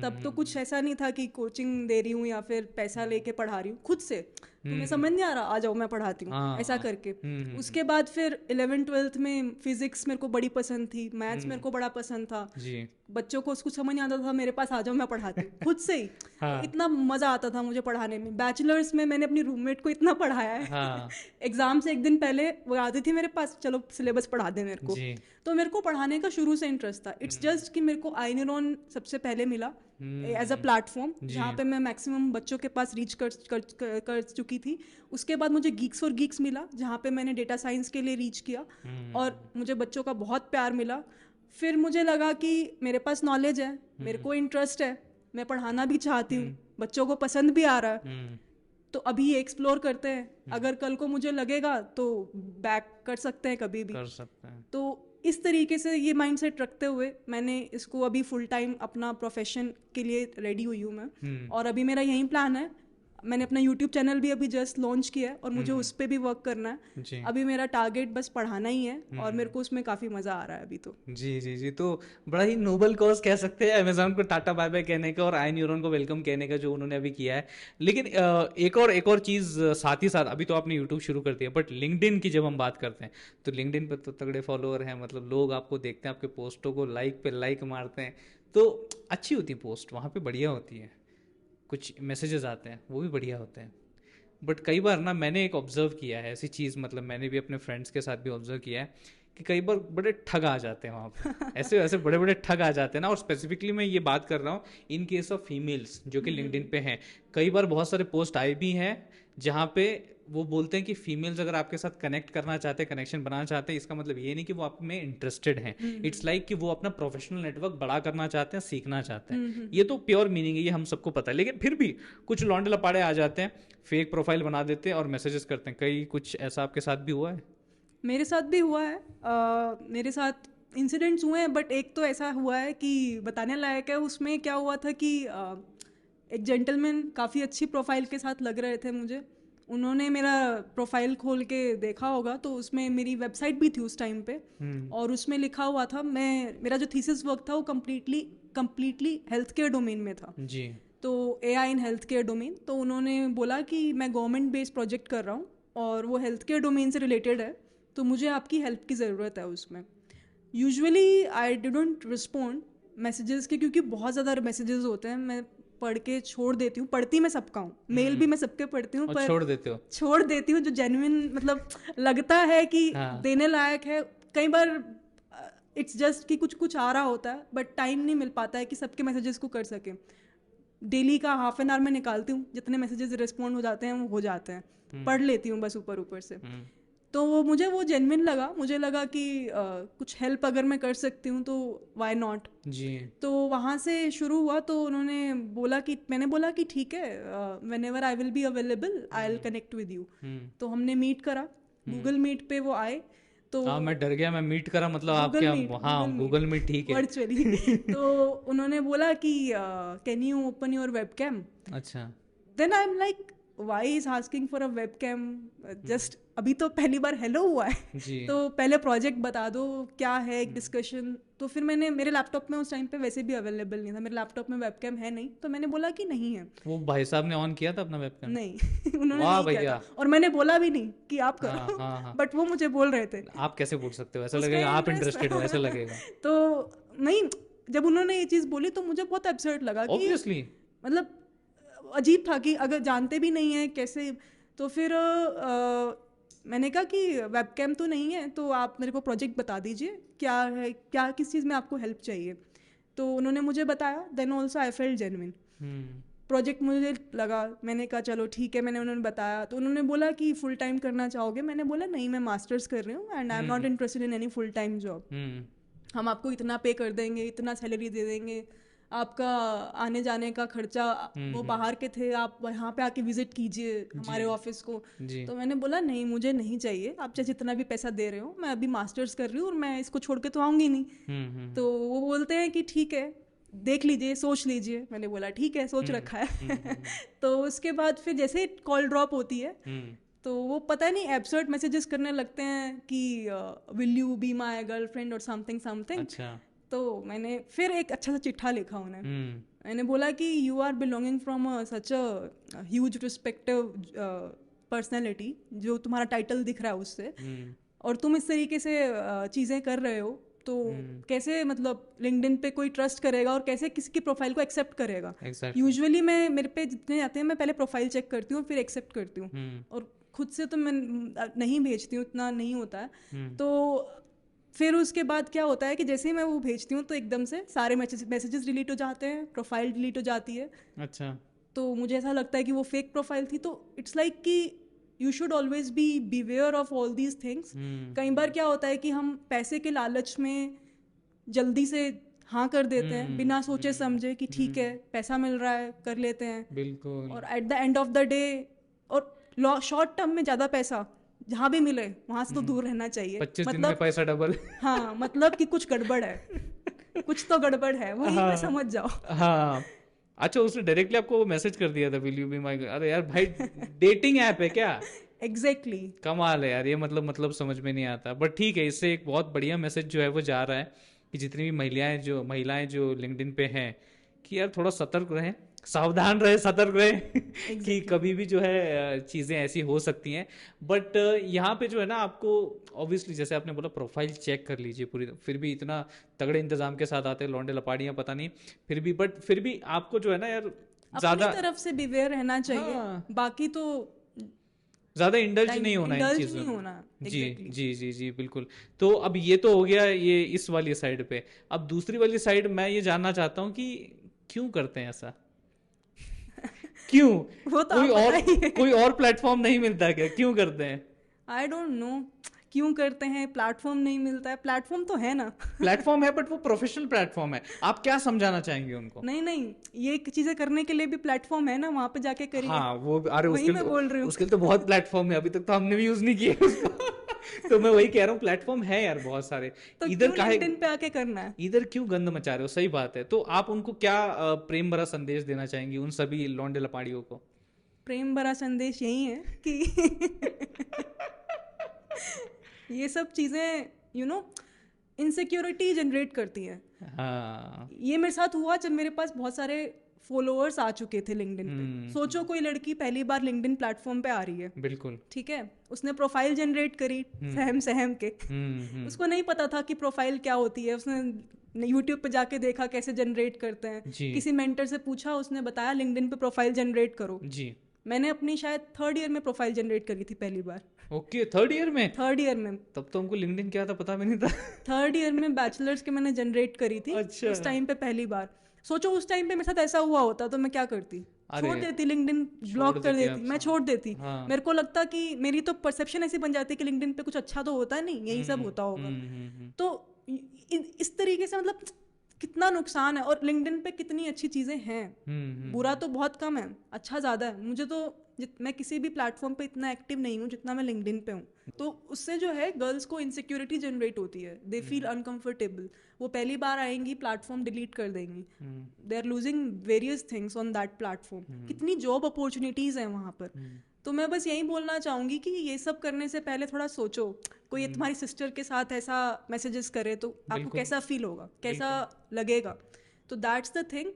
[SPEAKER 2] तब तो कुछ ऐसा नहीं था कि कोचिंग दे रही हूँ या फिर पैसा लेके पढ़ा रही हूँ, खुद से तुम्हें समझ नहीं आ रहा आ जाओ मैं पढ़ाती हूँ, ऐसा करके। उसके बाद फिर 11th-12th में फिजिक्स मेरे को बड़ी पसंद थी, मैथ्स मेरे को बड़ा पसंद था। बच्चों को कुछ समझ नहीं आता था, मेरे पास आ जाओ मैं पढ़ाती हूँ खुद से ही। इतना मजा आता था मुझे पढ़ाने में। बैचलर्स में मैंने अपनी रूममेट को इतना पढ़ाया है एग्जाम से एक दिन पहले वो आती थी मेरे पास, चलो सिलेबस पढ़ा दे मेरे को। तो मेरे को पढ़ाने का शुरू से इंटरेस्ट था। इट्स जस्ट कि मेरे को आई न्यूरॉन सबसे पहले मिला एज अ प्लेटफॉर्म जहाँ पे मैं मैक्सिमम बच्चों के पास रीच कर चुकी थी। उसके बाद मुझे गीक्स फॉर गीक्स मिला जहाँ पे मैंने डेटा साइंस के लिए रीच किया और मुझे बच्चों का बहुत प्यार मिला। फिर मुझे लगा कि मेरे पास नॉलेज है, मेरे को इंटरेस्ट है, मैं पढ़ाना भी चाहती हूँ, बच्चों को पसंद भी आ रहा है, तो अभी ये एक्सप्लोर करते हैं। अगर कल को मुझे लगेगा तो बैक कर सकते हैं, कभी भी कर सकते हैं। तो इस तरीके से ये माइंडसेट रखते हुए मैंने इसको अभी फुल टाइम अपना प्रोफेशन के लिए रेडी हुई हूँ मैं। और अभी मेरा यही प्लान है, मैंने अपना YouTube चैनल भी अभी जस्ट लॉन्च किया है और मुझे उस पर भी वर्क करना है। अभी मेरा टारगेट बस पढ़ाना ही है और मेरे को उसमें काफी मजा आ रहा है अभी तो।
[SPEAKER 1] जी, तो बड़ा ही नोबल कॉज कह सकते हैं अमेजोन को टाटा बाय बाय कहने का और आई न्यूरॉन को वेलकम कहने का जो उन्होंने अभी किया है। लेकिन एक और चीज साथ ही साथ, अभी तो आपने यूट्यूब शुरू कर दिया, बट लिंक्डइन की जब हम बात करते हैं तो लिंक्डइन पर तो तगड़े फॉलोअर हैं, मतलब लोग आपको देखते हैं, आपके पोस्टों को लाइक पे लाइक मारते हैं, तो अच्छी होती है पोस्ट, वहाँ पे बढ़िया होती है, कुछ मैसेजेस आते हैं वो भी बढ़िया होते हैं। बट कई बार ना मैंने एक ऑब्जर्व किया है ऐसी चीज़, मतलब मैंने भी अपने फ्रेंड्स के साथ भी ऑब्जर्व किया है कि कई बार बड़े ठग आ जाते हैं वहाँ पे ऐसे ऐसे बड़े बड़े ठग आ जाते हैं ना। और स्पेसिफिकली मैं ये बात कर रहा हूँ इन केस ऑफ फीमेल्स जो कि लिंक्डइन पे हैं। कई बार बहुत सारे पोस्ट आए भी हैं जहाँ पे वो बोलते हैं कि फीमेल्स अगर आपके साथ कनेक्ट करना चाहते हैं, कनेक्शन बनाना चाहते हैं, इसका मतलब ये नहीं कि वो आप में इंटरेस्टेड हैं। इट्स लाइक कि वो अपना प्रोफेशनल नेटवर्क बड़ा करना चाहते हैं, सीखना चाहते हैं। ये तो प्योर मीनिंग है, ये हम सबको पता है। लेकिन फिर भी कुछ लौंडे लपाड़े आ जाते हैं, फेक प्रोफाइल बना देते हैं और मैसेजेस करते हैं। कई कुछ ऐसा आपके साथ भी हुआ है?
[SPEAKER 2] मेरे साथ भी हुआ है, मेरे साथ इंसिडेंट्स हुए हैं, बट एक तो ऐसा हुआ है कि बताने लायक है। उसमें क्या हुआ था कि एक जेंटलमैन काफ़ी अच्छी प्रोफाइल के साथ लग रहे थे मुझे। उन्होंने मेरा प्रोफाइल खोल के देखा होगा तो उसमें मेरी वेबसाइट भी थी उस टाइम पे और उसमें लिखा हुआ था, मेरा जो थीसिस वर्क था वो कम्प्लीटली हेल्थ केयर डोमेन में था जी। तो AI in health care domain. तो उन्होंने बोला कि मैं गवर्नमेंट बेस्ड प्रोजेक्ट कर रहा हूँ और वो हेल्थ केयर डोमेन से रिलेटेड है, तो मुझे आपकी हेल्प की ज़रूरत है उसमें। Usually I didn't respond messages के, क्योंकि बहुत ज़्यादा मैसेजेस होते हैं। मैं पढ़ के छोड़ देती हूँ। पढ़ती मैं सबका हूँ, मेल भी मैं सबके पढ़ती हूँ,
[SPEAKER 1] और
[SPEAKER 2] पर
[SPEAKER 1] छोड़ देते हो?
[SPEAKER 2] छोड़ देती हूँ जो जेन्युइन मतलब लगता है कि
[SPEAKER 1] हाँ।
[SPEAKER 2] देने लायक है। कई बार इट्स जस्ट कि कुछ कुछ आ रहा होता है, बट टाइम नहीं मिल पाता है कि सबके मैसेजेस को कर सके। डेली का हाफ एन आवर में निकालती हूँ, जितने मैसेजेस रिस्पॉन्ड हो जाते हैं वो हो जाते हैं, पढ़ लेती हूँ बस ऊपर ऊपर से। तो मुझे वो जेन्युइन लगा, मुझे लगा कि कुछ हेल्प अगर मैं कर सकती हूँ तो व्हाई नॉट
[SPEAKER 1] जी।
[SPEAKER 2] तो वहाँ से शुरू हुआ। तो उन्होंने बोला कि मैंने बोला कि ठीक है, when ever I will be available I will connect with you. तो हमने मीट करा, गूगल मीट पे वो आए। तो
[SPEAKER 1] हाँ, मैं डर गया, मैं मीट करा मतलब आप
[SPEAKER 2] गूगल
[SPEAKER 1] क्या?
[SPEAKER 2] मीट,
[SPEAKER 1] हाँ, गूगल मीट ठीक है।
[SPEAKER 2] वर्चुअली। तो उन्होंने बोला कि can you open your webcam.
[SPEAKER 1] अच्छा।
[SPEAKER 2] Then I am like why is asking for a webcam, just अभी तो पहली बार हेलो हुआ है।
[SPEAKER 1] जी।
[SPEAKER 2] तो पहले प्रोजेक्ट बता दो क्या है, एक डिस्कशन। तो फिर मैंने, मेरे लैपटॉप में उस टाइम पे वैसे भी अवेलेबल नहीं था, मेरे लैपटॉप में वेबकैम है नहीं, तो मैंने बोला कि नहीं है।
[SPEAKER 1] वो भाई साहब ने ऑन किया था अपना वेबकैम?
[SPEAKER 2] नहीं उन्होंने
[SPEAKER 1] वाह
[SPEAKER 2] नहीं किया
[SPEAKER 1] भैया।
[SPEAKER 2] था, और मैंने बोला भी नहीं कि आप
[SPEAKER 1] हाँ
[SPEAKER 2] करो।
[SPEAKER 1] हाँ हाँ।
[SPEAKER 2] बट वो मुझे बोल रहे थे।
[SPEAKER 1] आप कैसे बोल सकते हो? ऐसा
[SPEAKER 2] उसका
[SPEAKER 1] लगेगा आप
[SPEAKER 2] interest
[SPEAKER 1] इंटरेस्टेड हो,
[SPEAKER 2] था।
[SPEAKER 1] ऐसा लगेगा।
[SPEAKER 2] तो नहीं, जब उन्होंने ये चीज़ बोली तो मुझे बहुत एब्सर्ड लगा कि
[SPEAKER 1] ऑब्वियसली।
[SPEAKER 2] मतलब अजीब था कि अगर जानते भी नहीं है कैसे। तो फिर मैंने कहा कि वेबकैम तो नहीं है, तो आप मेरे को प्रोजेक्ट बता दीजिए क्या है, क्या किस चीज़ में आपको हेल्प चाहिए। तो उन्होंने मुझे बताया। Then also I felt genuine. Project मुझे लगा, मैंने कहा चलो ठीक है, मैंने उन्होंने बताया। तो उन्होंने बोला कि फुल टाइम करना चाहोगे? मैंने बोला नहीं, मैं मास्टर्स कर रही हूँ and I am not interested in any full time job. हम आपको इतना पे कर देंगे, इतना सैलरी दे देंगे, आपका आने जाने का खर्चा, वो बाहर के थे, आप यहाँ पे आके विजिट कीजिए हमारे ऑफिस को। तो मैंने बोला नहीं, मुझे नहीं चाहिए, आप चाहे जितना भी पैसा दे रहे हो, मैं अभी मास्टर्स कर रही हूँ और मैं इसको छोड़ के तो आऊँगी नहीं। तो वो बोलते हैं कि ठीक है, देख लीजिए, सोच लीजिए। मैंने बोला ठीक है, सोच रखा है। तो उसके बाद फिर जैसे कॉल ड्रॉप होती है तो वो पता नहीं एब्सर्ड मैसेजेस करने लगते हैं कि will you be my girlfriend और समथिंग समथिंग।
[SPEAKER 1] अच्छा।
[SPEAKER 2] तो मैंने फिर एक अच्छा सा चिट्ठा लिखा उन्हें। मैंने बोला कि you are belonging from such a huge respective personality, जो तुम्हारा टाइटल दिख रहा है उससे, और तुम इस तरीके से चीज़ें कर रहे हो, तो कैसे मतलब लिंक्डइन पे कोई ट्रस्ट करेगा और कैसे किसी की प्रोफाइल को एक्सेप्ट करेगा। यूजुअली मैं, मेरे पे जितने आते हैं मैं पहले प्रोफाइल चेक करती हूँ फिर एक्सेप्ट करती हूँ, और खुद से तो मैं नहीं भेजती हूँ, इतना नहीं होता है। तो फिर उसके बाद क्या होता है कि जैसे ही मैं वो भेजती हूँ तो एकदम से सारे मैसेजेस डिलीट हो जाते हैं, प्रोफाइल डिलीट हो जाती है।
[SPEAKER 1] अच्छा।
[SPEAKER 2] तो मुझे ऐसा लगता है कि वो फेक प्रोफाइल थी। तो इट्स लाइक कि you should always be beware of all these things. कई बार क्या होता है कि हम पैसे के लालच में जल्दी से हाँ कर देते हैं बिना सोचे समझे कि ठीक है पैसा मिल रहा है कर लेते हैं।
[SPEAKER 1] बिल्कुल।
[SPEAKER 2] और at the end of the day, और शॉर्ट टर्म में ज़्यादा पैसा जहाँ भी मिले वहाँ से तो दूर रहना चाहिए।
[SPEAKER 1] 25
[SPEAKER 2] मतलब
[SPEAKER 1] दिन में पैसा डबल।
[SPEAKER 2] हाँ, मतलब कि कुछ गड़बड़ है, कुछ तो गड़बड़ है, वही
[SPEAKER 1] हाँ,
[SPEAKER 2] पे समझ जाओ।
[SPEAKER 1] हाँ। अच्छा, उसने डायरेक्टली आपको मैसेज कर दिया था विल यू बी माय? अरे यार भाई, डेटिंग ऐप है क्या?
[SPEAKER 2] एग्जैक्टली।
[SPEAKER 1] कमाल है यार, ये मतलब समझ में नहीं आता, बट ठीक है, इससे एक बहुत बढ़िया मैसेज जो है वो जा रहा है कि जितनी भी महिलाएं जो लिंक्डइन पे हैं कि यार थोड़ा सतर्क रहें, सावधान रहे, सतर्क रहे कि कभी भी जो है चीज़ें ऐसी हो सकती हैं। बट यहाँ पे जो है ना, आपको ऑब्वियसली जैसे आपने बोला प्रोफाइल चेक कर लीजिए पूरी, फिर भी इतना तगड़े इंतजाम के साथ आते हैं लौंडे लपाड़ियाँ पता नहीं, फिर भी बट फिर भी आपको जो है ना यार
[SPEAKER 2] ज्यादा अपनी तरफ से बिवेयर रहना चाहिए।
[SPEAKER 1] हाँ,
[SPEAKER 2] बाकी तो
[SPEAKER 1] ज्यादा इंडल्ज नहीं होना इन चीजों में। जी जी जी जी बिल्कुल। तो अब ये तो हो गया ये इस वाली साइड पे। अब दूसरी वाली साइड मैं ये जानना चाहता हूँ कि क्यों करते हैं ऐसा? क्यों?
[SPEAKER 2] वो तो
[SPEAKER 1] कोई और प्लेटफॉर्म नहीं मिलता क्या? क्यों करते हैं?
[SPEAKER 2] आई डोंट नो क्यों करते हैं। प्लेटफॉर्म नहीं मिलता है, प्लेटफॉर्म तो है ना।
[SPEAKER 1] प्लेटफॉर्म है बट वो प्रोफेशनल प्लेटफॉर्म है। आप क्या समझाना चाहेंगे उनको?
[SPEAKER 2] नहीं, ये चीजें करने के लिए भी प्लेटफॉर्म है ना, वहां पे जाके करिए।
[SPEAKER 1] हाँ, वो अरे
[SPEAKER 2] वही मैं बोल रही हूँ।
[SPEAKER 1] उसके लिए तो बहुत प्लेटफॉर्म है, अभी तक तो हमने भी यूज नहीं किए उसको। तो मैं वही कह रहा हूँ, प्लेटफॉर्म है यार बहुत सारे।
[SPEAKER 2] तो
[SPEAKER 1] इधर
[SPEAKER 2] क्यों लिंक्डइन पे आके करना है?
[SPEAKER 1] इधर क्यों गंद मचा रहे हो? सही बात है। तो आप उनको क्या प्रेम भरा संदेश देना चाहेंगी उन सभी लौंडे लपाड़ियों को?
[SPEAKER 2] प्रेम भरा संदेश यही है कि ये सब चीजें इनसिक्योरिटी जनरेट करती हैं।
[SPEAKER 1] हाँ,
[SPEAKER 2] ये मेरे साथ हुआ जब मेरे पास बहुत सारे फॉलोअर्स आ चुके थे लिंक्डइन पे। सोचो कोई लड़की पहली बार लिंक्डइन प्लेटफॉर्म पे आ रही है,
[SPEAKER 1] बिल्कुल
[SPEAKER 2] ठीक है, उसने प्रोफाइल जनरेट करी सहम के। उसको नहीं पता था कि प्रोफाइल क्या होती है, उसने यूट्यूब पे जाके देखा कैसे जनरेट करते हैं,
[SPEAKER 1] जी
[SPEAKER 2] किसी मेंटर से पूछा, उसने बताया लिंक्डइन पे प्रोफाइल जनरेट करो।
[SPEAKER 1] जी।
[SPEAKER 2] मैंने अपनी शायद 3rd ईयर में प्रोफाइल जनरेट करी थी पहली बार।
[SPEAKER 1] ओके, 3rd ईयर में?
[SPEAKER 2] 3rd ईयर में,
[SPEAKER 1] तब तो हमको लिंक्डइन क्या था पता भी नहीं था।
[SPEAKER 2] 3rd ईयर में बैचलर्स के मैंने जनरेट करी थी।
[SPEAKER 1] अच्छा।
[SPEAKER 2] उस टाइम पे पहली बार। सोचो उस टाइम पे मेरे साथ ऐसा हुआ होता तो मैं क्या करती?
[SPEAKER 1] अरे,
[SPEAKER 2] छोड़ देती, लिंक्डइन ब्लॉक कर देती, मैं छोड़ देती।
[SPEAKER 1] हाँ।
[SPEAKER 2] मेरे को लगता कि मेरी तो परसेप्शन ऐसी बन जाती कि लिंक्डइन पे कुछ अच्छा तो होता नहीं, यही सब होता होगा। तो इस तरीके से मतलब कितना नुकसान है। और लिंक्डइन पे कितनी अच्छी चीजें हैं, बुरा तो बहुत कम है, अच्छा ज्यादा है। मुझे तो मैं किसी भी प्लेटफॉर्म पे इतना एक्टिव नहीं हूँ जितना मैं लिंक्डइन पे हूँ। तो उससे जो है गर्ल्स को इनसिक्योरिटी जनरेट होती है, दे फील अनकंफर्टेबल। वो पहली बार आएंगी, प्लेटफॉर्म डिलीट कर देंगी, they are losing various things on that platform. कितनी जॉब अपॉर्चुनिटीज हैं वहाँ पर। तो मैं बस यही बोलना चाहूंगी कि ये सब करने से पहले थोड़ा सोचो। कोई तुम्हारी सिस्टर के साथ ऐसा मैसेजेस करे तो आपको कैसा फील होगा, कैसा लगेगा? तो दैट्स द थिंग।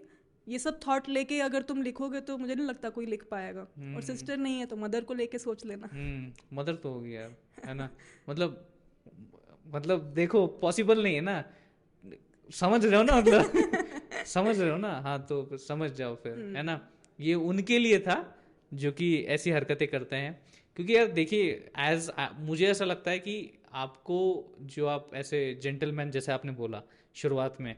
[SPEAKER 2] ये सब थॉट लेके अगर तुम लिखोगे तो मुझे नहीं लगता कोई लिख पाएगा। और सिस्टर नहीं है तो मदर को लेके सोच लेना।
[SPEAKER 1] मदर तो होगी यार, है ना? मतलब देखो पॉसिबल नहीं है ना, समझ रहे हो ना? मतलब समझ रहे हो ना? हाँ, तो समझ जाओ फिर, है ना? ये उनके लिए था जो कि ऐसी हरकतें करते हैं। क्योंकि यार देखिए, मुझे ऐसा लगता है कि आपको जो आप ऐसे जेंटलमैन जैसे आपने बोला शुरुआत में,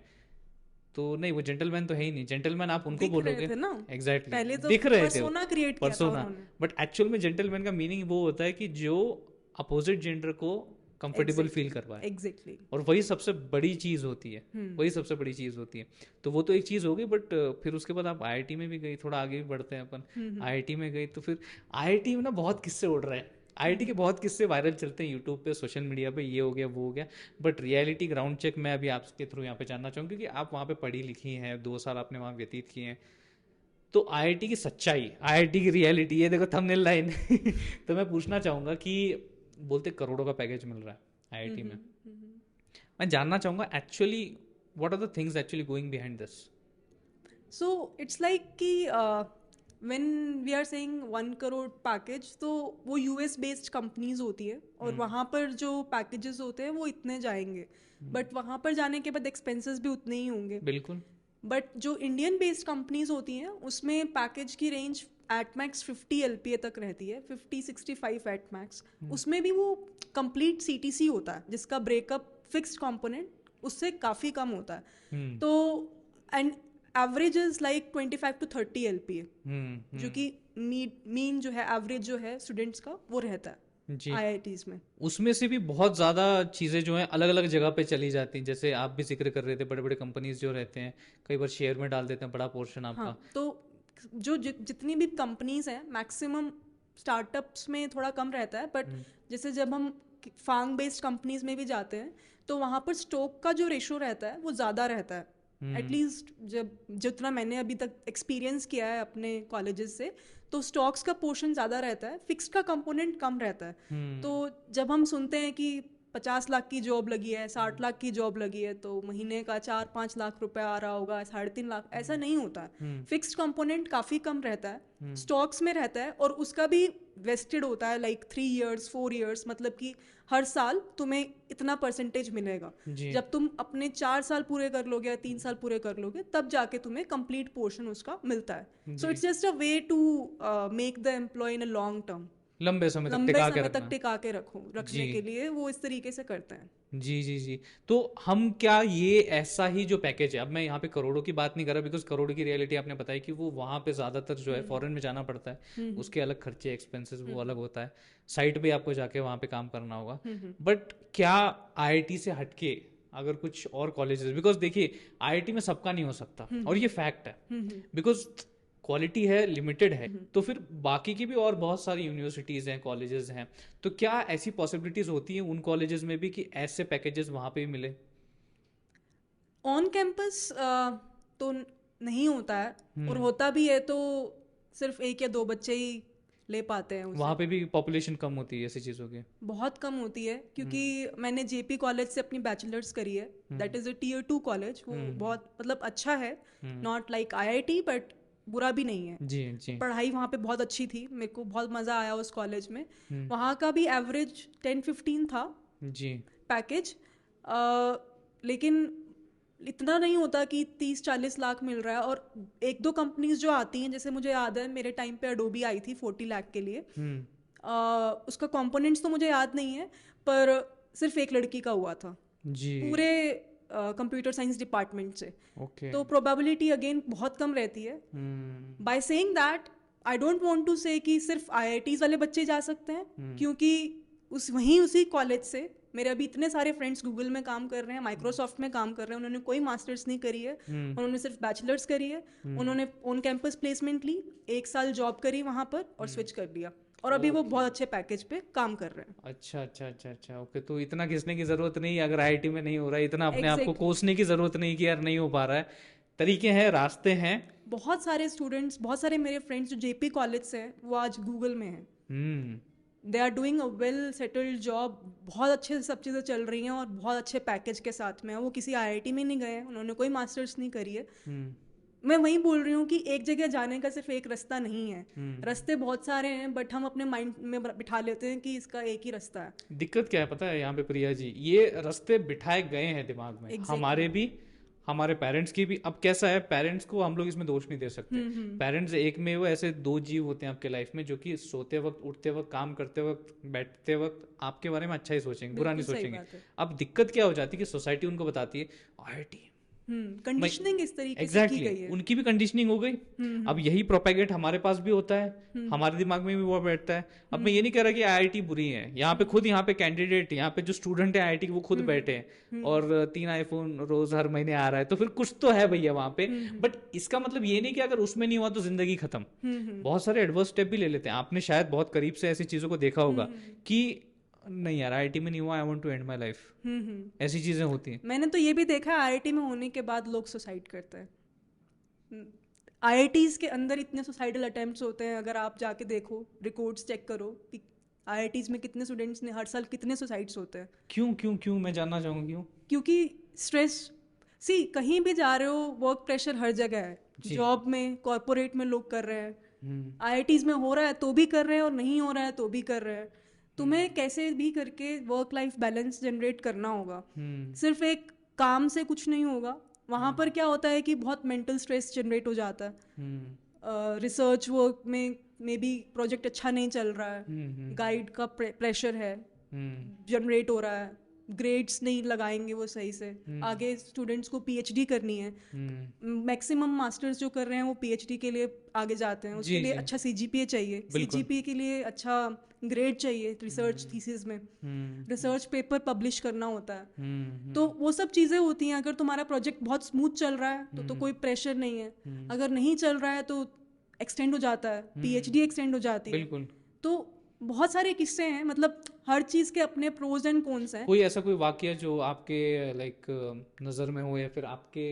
[SPEAKER 1] तो नहीं, वो जेंटलमैन तो है ही नहीं। जेंटलमैन आप उनको बोलोगे एग्जैक्टली,
[SPEAKER 2] पहले तो
[SPEAKER 1] दिख रहे थे
[SPEAKER 2] पर्सोना क्रिएट किया था उन्होंने।
[SPEAKER 1] बट एक्चुअल में जेंटलमैन का मीनिंग वो होता है कि जो अपोजिट जेंडर को कंफर्टेबल फील करवाए।
[SPEAKER 2] एग्जैक्टली।
[SPEAKER 1] और वही सबसे बड़ी चीज होती है, वही सबसे बड़ी चीज होती है। तो वो तो एक चीज होगी, बट फिर उसके बाद आप आईआईटी में भी गई, थोड़ा आगे भी बढ़ते हैं अपन। आईआईटी में गई तो फिर आईआईटी में ना बहुत किस्से उड़ रहे हैं। आईआईटी के बहुत किस्से वायरल चलते हैं यूट्यूब पे, सोशल मीडिया पे, ये हो गया वो हो गया। बट रियलिटी ग्राउंड चेक मैं अभी आपके थ्रू यहाँ पे जानना चाहूँगा, क्योंकि आप वहाँ पे पढ़ी लिखी हैं, 2 साल आपने वहाँ व्यतीत किए हैं। तो आईआईटी की सच्चाई, आईआईटी की रियलिटी, ये देखो थंबनेल लाइन। तो मैं पूछना चाहूँगा कि बोलते करोड़ों का पैकेज मिल रहा है आईआईटी में, मैं जानना चाहूँगा actually what are the things actually going behind this?
[SPEAKER 2] So it's like कि when we are saying 1 crore package, तो वो यूएस बेस्ड कंपनीज होती है और वहाँ पर जो पैकेजेस होते हैं वो इतने जाएंगे। बट वहाँ पर जाने के बाद एक्सपेंसेस भी उतने ही होंगे।
[SPEAKER 1] बिल्कुल।
[SPEAKER 2] बट जो इंडियन बेस्ड कंपनीज होती हैं उसमें पैकेज की रेंज एट मैक्स 50 LPA तक रहती है, 50-65 एट मैक्स। उसमें भी वो कंप्लीट CTC होता है जिसका ब्रेकअप फिक्स्ड कंपोनेंट उससे काफ़ी कम होता है। तो and average is like 25-30 LPA, जो कि मीन जो है, एवरेज जो है स्टूडेंट्स का वो रहता है IITs में।
[SPEAKER 1] उसमें से भी बहुत ज़्यादा चीज़ें जो हैं अलग अलग जगह पे चली जाती हैं। जैसे आप भी जिक्र कर रहे थे, बड़े बड़े कंपनीज जो रहते हैं कई बार शेयर में डाल देते हैं बड़ा पोर्शन आपका।
[SPEAKER 2] हाँ, तो जो जितनी भी कंपनीज हैं, मैक्सिमम स्टार्टअप्स में थोड़ा कम रहता है। बट जैसे जब हम फार्म बेस्ड कंपनीज में भी जाते हैं तो वहाँ पर स्टॉक का जो रेशो रहता है वो ज़्यादा रहता है। एटलीस्ट जब जितना मैंने अभी तक एक्सपीरियंस किया है अपने कॉलेजेस से, तो स्टॉक्स का पोर्शन ज़्यादा रहता है, फिक्स्ड का कंपोनेंट कम रहता है। तो जब हम सुनते हैं कि 50 लाख की जॉब लगी है, 60 लाख की जॉब लगी है, तो महीने का 4-5 लाख रुपया आ रहा होगा, 3.5 लाख, ऐसा नहीं होता है। फिक्स्ड कंपोनेंट काफ़ी कम रहता है, स्टॉक्स में रहता है, और उसका भी वेस्टेड होता है लाइक 3 years 4 years, मतलब कि हर साल तुम्हें इतना परसेंटेज मिलेगा। जब तुम अपने 4 साल पूरे कर लोगे या 3 साल पूरे कर लोगे, तब जाके तुम्हें कंप्लीट पोर्शन उसका मिलता है। So it's just a way to make the employ in a long term,
[SPEAKER 1] लंबे समय तक
[SPEAKER 2] टिका के रखने के लिए वो इस तरीके से करते हैं।
[SPEAKER 1] जी जी जी। तो हम क्या ये ऐसा ही जो पैकेज है, अब मैं यहाँ पे करोड़ों की बात नहीं कर रहा, बिकॉज करोड़ों की रियलिटी आपने बताई कि वो वहाँ पे ज्यादातर जो है फॉरेन में जाना पड़ता है, उसके अलग खर्चे एक्सपेंसेस वो अलग होता है, साइट पे आपको जाके वहाँ पे काम करना होगा। बट क्या आईआईटी से हटके अगर कुछ और कॉलेजेस, बिकॉज देखिए आईआईटी में सबका नहीं हो सकता और ये फैक्ट है, बिकॉज क्वालिटी है, लिमिटेड है, तो फिर बाकी की भी और बहुत सारी यूनिवर्सिटीज हैं, कॉलेजेस हैं, तो क्या ऐसी पॉसिबिलिटीज होती हैं उन कॉलेजेस में भी कि ऐसे पैकेजेस वहां पे भी मिले?
[SPEAKER 2] ऑन कैंपस तो नहीं होता है, और होता भी है तो सिर्फ 1 या 2 बच्चे ही ले पाते हैं उसे।
[SPEAKER 1] वहां पे भी पॉपुलेशन कम होती है ऐसी चीजों की?
[SPEAKER 2] बहुत कम होती है, क्योंकि मैंने जेपी कॉलेज से अपनी बैचलर्स करी है, that is a Tier 2 college. वो बहुत मतलब अच्छा है, नॉट लाइक IIT, बट बुरा भी नहीं है।
[SPEAKER 1] जी जी।
[SPEAKER 2] पढ़ाई वहाँ पे बहुत अच्छी थी, मेरे को बहुत मज़ा आया उस कॉलेज में। वहाँ का भी एवरेज 10-15 था
[SPEAKER 1] जी
[SPEAKER 2] पैकेज, लेकिन इतना नहीं होता कि 30-40 लाख मिल रहा है। और एक दो कंपनीज जो आती हैं, जैसे मुझे याद है मेरे टाइम पे अडोबी आई थी 40 लाख के लिए। उसका कंपोनेंट्स तो मुझे याद नहीं है, पर सिर्फ एक लड़की का हुआ था
[SPEAKER 1] जी।
[SPEAKER 2] पूरे कंप्यूटर साइंस डिपार्टमेंट से।
[SPEAKER 1] ओके।
[SPEAKER 2] तो प्रोबेबिलिटी अगेन बहुत कम रहती है। By saying that I don't want to say कि सिर्फ आईआईटीज वाले बच्चे जा सकते हैं, क्योंकि उसी कॉलेज से मेरे अभी इतने सारे फ्रेंड्स गूगल में काम कर रहे हैं, माइक्रोसॉफ्ट में काम कर रहे हैं, उन्होंने कोई मास्टर्स नहीं करी है, उन्होंने सिर्फ बैचलर्स करी है, उन्होंने ऑन कैंपस प्लेसमेंट ली, 1 साल जॉब करी वहाँ पर और स्विच कर दिया, और अभी वो बहुत अच्छे पैकेज पे काम कर रहे हैं।
[SPEAKER 1] अच्छा अच्छा अच्छा अच्छा, ओके। तो इतना घिसने की जरूरत नहीं, अगर आईआईटी में नहीं हो रहा है, इतना अपने आप को कोसने की जरूरत नहीं कि यार नहीं हो पा रहा है। तरीके हैं, रास्ते हैं।
[SPEAKER 2] बहुत सारे स्टूडेंट्स, बहुत सारे मेरे फ्रेंड्स जो जेपी कॉलेज से हैं, वो आज गूगल में हैं। They are doing a well settled job, बहुत अच्छे से सब चीज़ें चल रही हैं और बहुत अच्छे पैकेज के साथ में। वो किसी आईआईटी में नहीं गए हैं, उन्होंने कोई मास्टर्स नहीं करी है। मैं वही बोल रही हूँ कि एक जगह जाने का सिर्फ एक रास्ता नहीं है, रास्ते बहुत सारे हैं, बट हम अपने माइंड में बिठा लेते हैं कि इसका एक ही रास्ता है।
[SPEAKER 1] दिक्कत क्या है पता है यहाँ पे प्रिया जी, ये रास्ते बिठाए गए हैं दिमाग में, हमारे भी, हमारे पेरेंट्स की भी। अब कैसा है, पेरेंट्स को हम लोग इसमें दोष नहीं दे सकते। पेरेंट्स एक में वो ऐसे 2 जीव होते हैं आपके लाइफ में, जो कि सोते वक्त, उठते वक्त, काम करते वक्त, बैठते वक्त आपके बारे में अच्छा ही सोचेंगे, बुरा नहीं सोचेंगे। अब दिक्कत क्या हो जाती है कि सोसाइटी उनको बताती है आईआईटी,
[SPEAKER 2] कंडीशनिंग इस तरीके
[SPEAKER 1] exactly,
[SPEAKER 2] से की गई है।
[SPEAKER 1] उनकी भी कंडीशनिंग हो गई। अब यही प्रोपेगेट हमारे पास भी होता है, हमारे दिमाग में भी वो बैठता है। अब मैं ये नहीं कह रहा कि आईआईटी बुरी है, यहाँ पे खुद, यहाँ पे कैंडिडेट, यहाँ पे जो स्टूडेंट है आईआईटी वो खुद बैठे हैं और 3 आईफोन रोज हर महीने आ रहा है, तो फिर कुछ तो है भैया वहां पे। बट इसका मतलब ये नहीं कि अगर उसमें नहीं हुआ तो जिंदगी खत्म। बहुत सारे एडवर्स स्टेप भी ले लेते हैं। आपने शायद बहुत करीब से ऐसी चीजों को देखा होगा कि नहीं यार आईआईटी में नहीं हुआ, I want to end my life, ऐसी चीजें होती हैं।
[SPEAKER 2] मैंने तो ये भी देखा है, आईआईटी में होने के बाद लोग सुसाइड करते हैं। आईआईटीज के अंदर इतने सुसाइडल अटेम्प्ट्स होते हैं, अगर आप जाके देखो, रिकॉर्ड्स चेक करो कि आईआईटीज में कितने स्टूडेंट्स ने हर साल कितने सुसाइड्स होते हैं।
[SPEAKER 1] क्यों क्यों क्यों, मैं जानना चाहूंगी क्यों?
[SPEAKER 2] क्योंकि स्ट्रेस, कहीं भी जा रहे हो वर्क प्रेशर हर जगह है, जॉब में, कॉर्पोरेट में लोग कर रहे हैं, आईआईटीज में हो रहा है तो भी कर रहे हैं और नहीं हो रहा है तो भी कर रहे हैं। तुम्हें कैसे भी करके वर्क लाइफ बैलेंस जनरेट करना होगा, सिर्फ एक काम से कुछ नहीं होगा। वहाँ पर क्या होता है कि बहुत मेंटल स्ट्रेस जनरेट हो जाता है, रिसर्च वर्क में भी प्रोजेक्ट अच्छा नहीं चल रहा है, गाइड का प्रेशर है जनरेट हो रहा है, ग्रेड्स नहीं लगाएंगे वो सही से, आगे स्टूडेंट्स को पीएचडी करनी है। मैक्सिमम मास्टर्स जो कर रहे हैं वो पीएचडी के लिए आगे जाते हैं, उसके लिए अच्छा सीजीपीए चाहिए, सीजीपीए के लिए अच्छा ग्रेड चाहिए, रिसर्च थीसिस में रिसर्च पेपर पब्लिश करना होता है। तो वो सब चीज़ें होती हैं। अगर तुम्हारा प्रोजेक्ट बहुत स्मूथ चल रहा है तो कोई प्रेशर नहीं है, अगर नहीं चल रहा है तो एक्सटेंड हो जाता है, पीएचडी एक्सटेंड हो जाती है।
[SPEAKER 1] बिल्कुल।
[SPEAKER 2] तो बहुत सारे किस्से हैं, मतलब हर चीज़ के अपने प्रोज एंड कॉन्स हैं।
[SPEAKER 1] कोई ऐसा कोई वाकया जो आपके लाइक नज़र में हो, या फिर आपके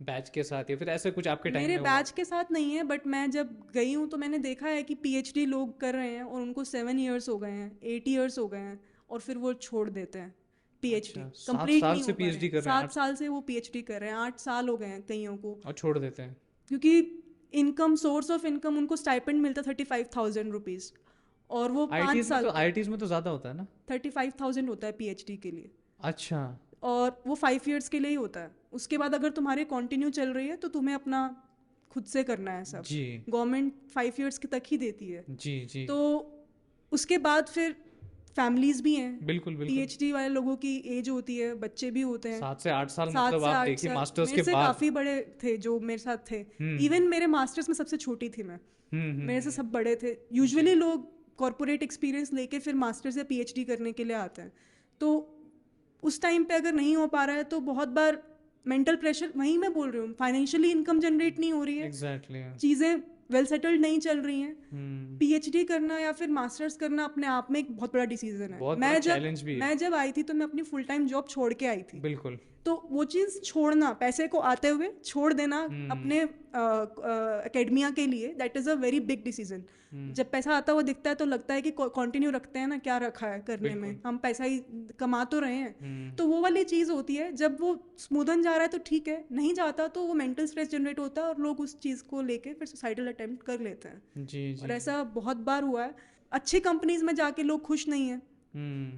[SPEAKER 1] बैच के साथ, या फिर ऐसे कुछ आपके टाइम में?
[SPEAKER 2] मेरे बैच के साथ नहीं है, बट मैं जब गई हूँ तो मैंने देखा है कि पीएचडी लोग कर रहे हैं और उनको 7 years हो गए हैं, 8 years हो गए हैं, और फिर वो छोड़ देते हैं पीएचडी। कंप्लीट नहीं हो पा रहे, 7 साल से वो पीएचडी कर रहे हैं, 8 साल हो गए हैं कईयों को,
[SPEAKER 1] और छोड़ देते हैं।
[SPEAKER 2] क्योंकि इनकम, सोर्स ऑफ इनकम, उनको स्टाइपेंड मिलता 35,000 रुपीज़, और वो 5 साल।
[SPEAKER 1] तो आईआईटीज में तो ज्यादा होता है ना?
[SPEAKER 2] 35,000 होता है पीएचडी के लिए।
[SPEAKER 1] अच्छा।
[SPEAKER 2] और वो 5 years के लिए ही होता है। उसके बाद अगर तुम्हारी कंटिन्यू चल रही है तो तुम्हें अपना खुद से करना है सब। गवर्नमेंट 5 years की तक ही देती है।
[SPEAKER 1] जी।
[SPEAKER 2] तो उसके बाद फिर फैमिलीज भी हैं।
[SPEAKER 1] बिल्कुल बिल्कुल।
[SPEAKER 2] पीएचडी वाले लोगों की एज होती है, बच्चे भी होते हैं
[SPEAKER 1] 7 से 8 साल, मतलब आप देखिए मास्टर्स के बाद।
[SPEAKER 2] काफी बड़े थे जो मेरे साथ थे, इवन मेरे मास्टर्स में सबसे छोटी थी मैं, मेरे से सब बड़े थे। यूजुअली लोग कॉर्पोरेट एक्सपीरियंस लेके फिर मास्टर्स या पीएचडी करने के लिए आते हैं। तो उस टाइम पे अगर नहीं हो पा रहा है तो बहुत बार मेंटल प्रेशर, वहीं मैं बोल रही हूँ, फाइनेंशियली इनकम जनरेट नहीं हो रही है, चीज़ें वेल सेटल्ड नहीं चल रही हैं। पीएचडी करना या फिर मास्टर्स करना अपने आप में एक बहुत बड़ा डिसीजन है। मैं जब आई थी तो मैं अपनी फुल टाइम जॉब छोड़ के आई थी।
[SPEAKER 1] बिल्कुल।
[SPEAKER 2] तो वो चीज़ छोड़ना, पैसे को आते हुए छोड़ देना अपने एकेडमिया के लिए, that is a very big decision. जब पैसा आता हुआ दिखता है तो लगता है कि कंटिन्यू रखते हैं ना, क्या रखा है करने में, हम पैसा ही कमा तो रहे हैं। तो वो वाली चीज़ होती है, जब वो स्मूदन जा रहा है तो ठीक है, नहीं जाता तो वो मेंटल स्ट्रेस जनरेट होता है और लोग उस चीज़ को लेके फिर सुसाइडल अटेम्प्ट कर लेते हैं।
[SPEAKER 1] जी।
[SPEAKER 2] और ऐसा बहुत बार हुआ है। अच्छी कंपनीज में जाके लोग खुश नहीं है,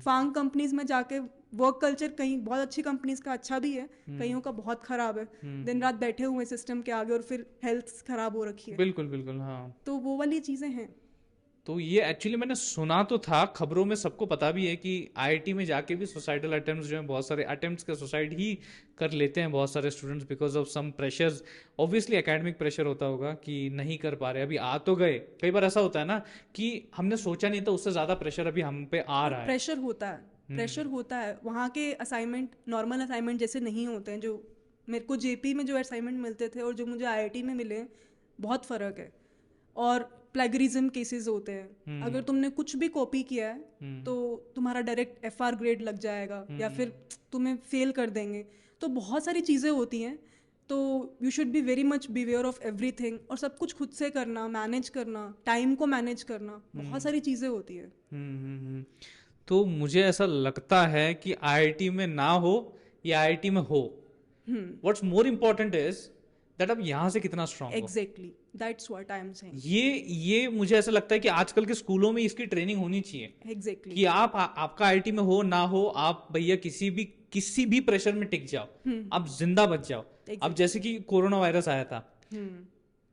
[SPEAKER 2] फांग कंपनीज में जाके वर्क कल्चर कहीं बहुत अच्छी कंपनीज का अच्छा भी है, कईयों का बहुत खराब है, दिन रात बैठे हुए सिस्टम के आगे और फिर हेल्थ खराब हो रखी है,
[SPEAKER 1] बिल्कुल बिल्कुल हाँ।
[SPEAKER 2] तो वो वाली चीज़ें हैं।
[SPEAKER 1] तो ये एक्चुअली मैंने सुना तो था, खबरों में सबको पता भी है कि आईआईटी में जाके भी सुसाइडल अटेम्प्ट्स जो हैं, बहुत सारे अटेम्प्ट्स का सुसाइड ही कर लेते हैं बहुत सारे students because of some pressures. Obviously academic pressure होता होगा कि नहीं कर पा रहे, अभी आ तो गए, कई बार ऐसा होता है ना कि हमने सोचा नहीं था, उससे ज़्यादा प्रेशर अभी हम पे आ रहा है।
[SPEAKER 2] प्रेशर होता है, प्रेशर होता है, वहाँ के असाइनमेंट नॉर्मल असाइनमेंट जैसे नहीं होते हैं। जो मेरे को जेपी में जो असाइनमेंट मिलते थे और जो मुझे आईआईटी में मिले, बहुत फ़र्क है। और प्लेगरिज्म केसेस होते हैं, अगर तुमने कुछ भी कॉपी किया है तो तुम्हारा डायरेक्ट एफआर ग्रेड लग जाएगा या फिर तुम्हें फेल कर देंगे। तो बहुत सारी चीज़ें होती हैं, तो you should be very much beware of everything, और सब कुछ खुद से करना, मैनेज करना, टाइम को मैनेज करना, बहुत सारी चीज़ें होती है।
[SPEAKER 1] तो मुझे ऐसा लगता है कि आईआईटी में ना हो या आईआईटी में हो, what's more important is that आप यहाँ से कितना स्ट्रांग हो।
[SPEAKER 2] Exactly, that's what I am saying.
[SPEAKER 1] ये मुझे ऐसा लगता है कि आजकल के स्कूलों में इसकी ट्रेनिंग होनी चाहिए।
[SPEAKER 2] एग्जैक्टली,
[SPEAKER 1] कि आपका आईआईटी में हो ना हो, आप भैया किसी भी प्रेशर में टिक जाओ, आप जिंदा बच जाओ। अब जैसे कि कोरोना वायरस आया था,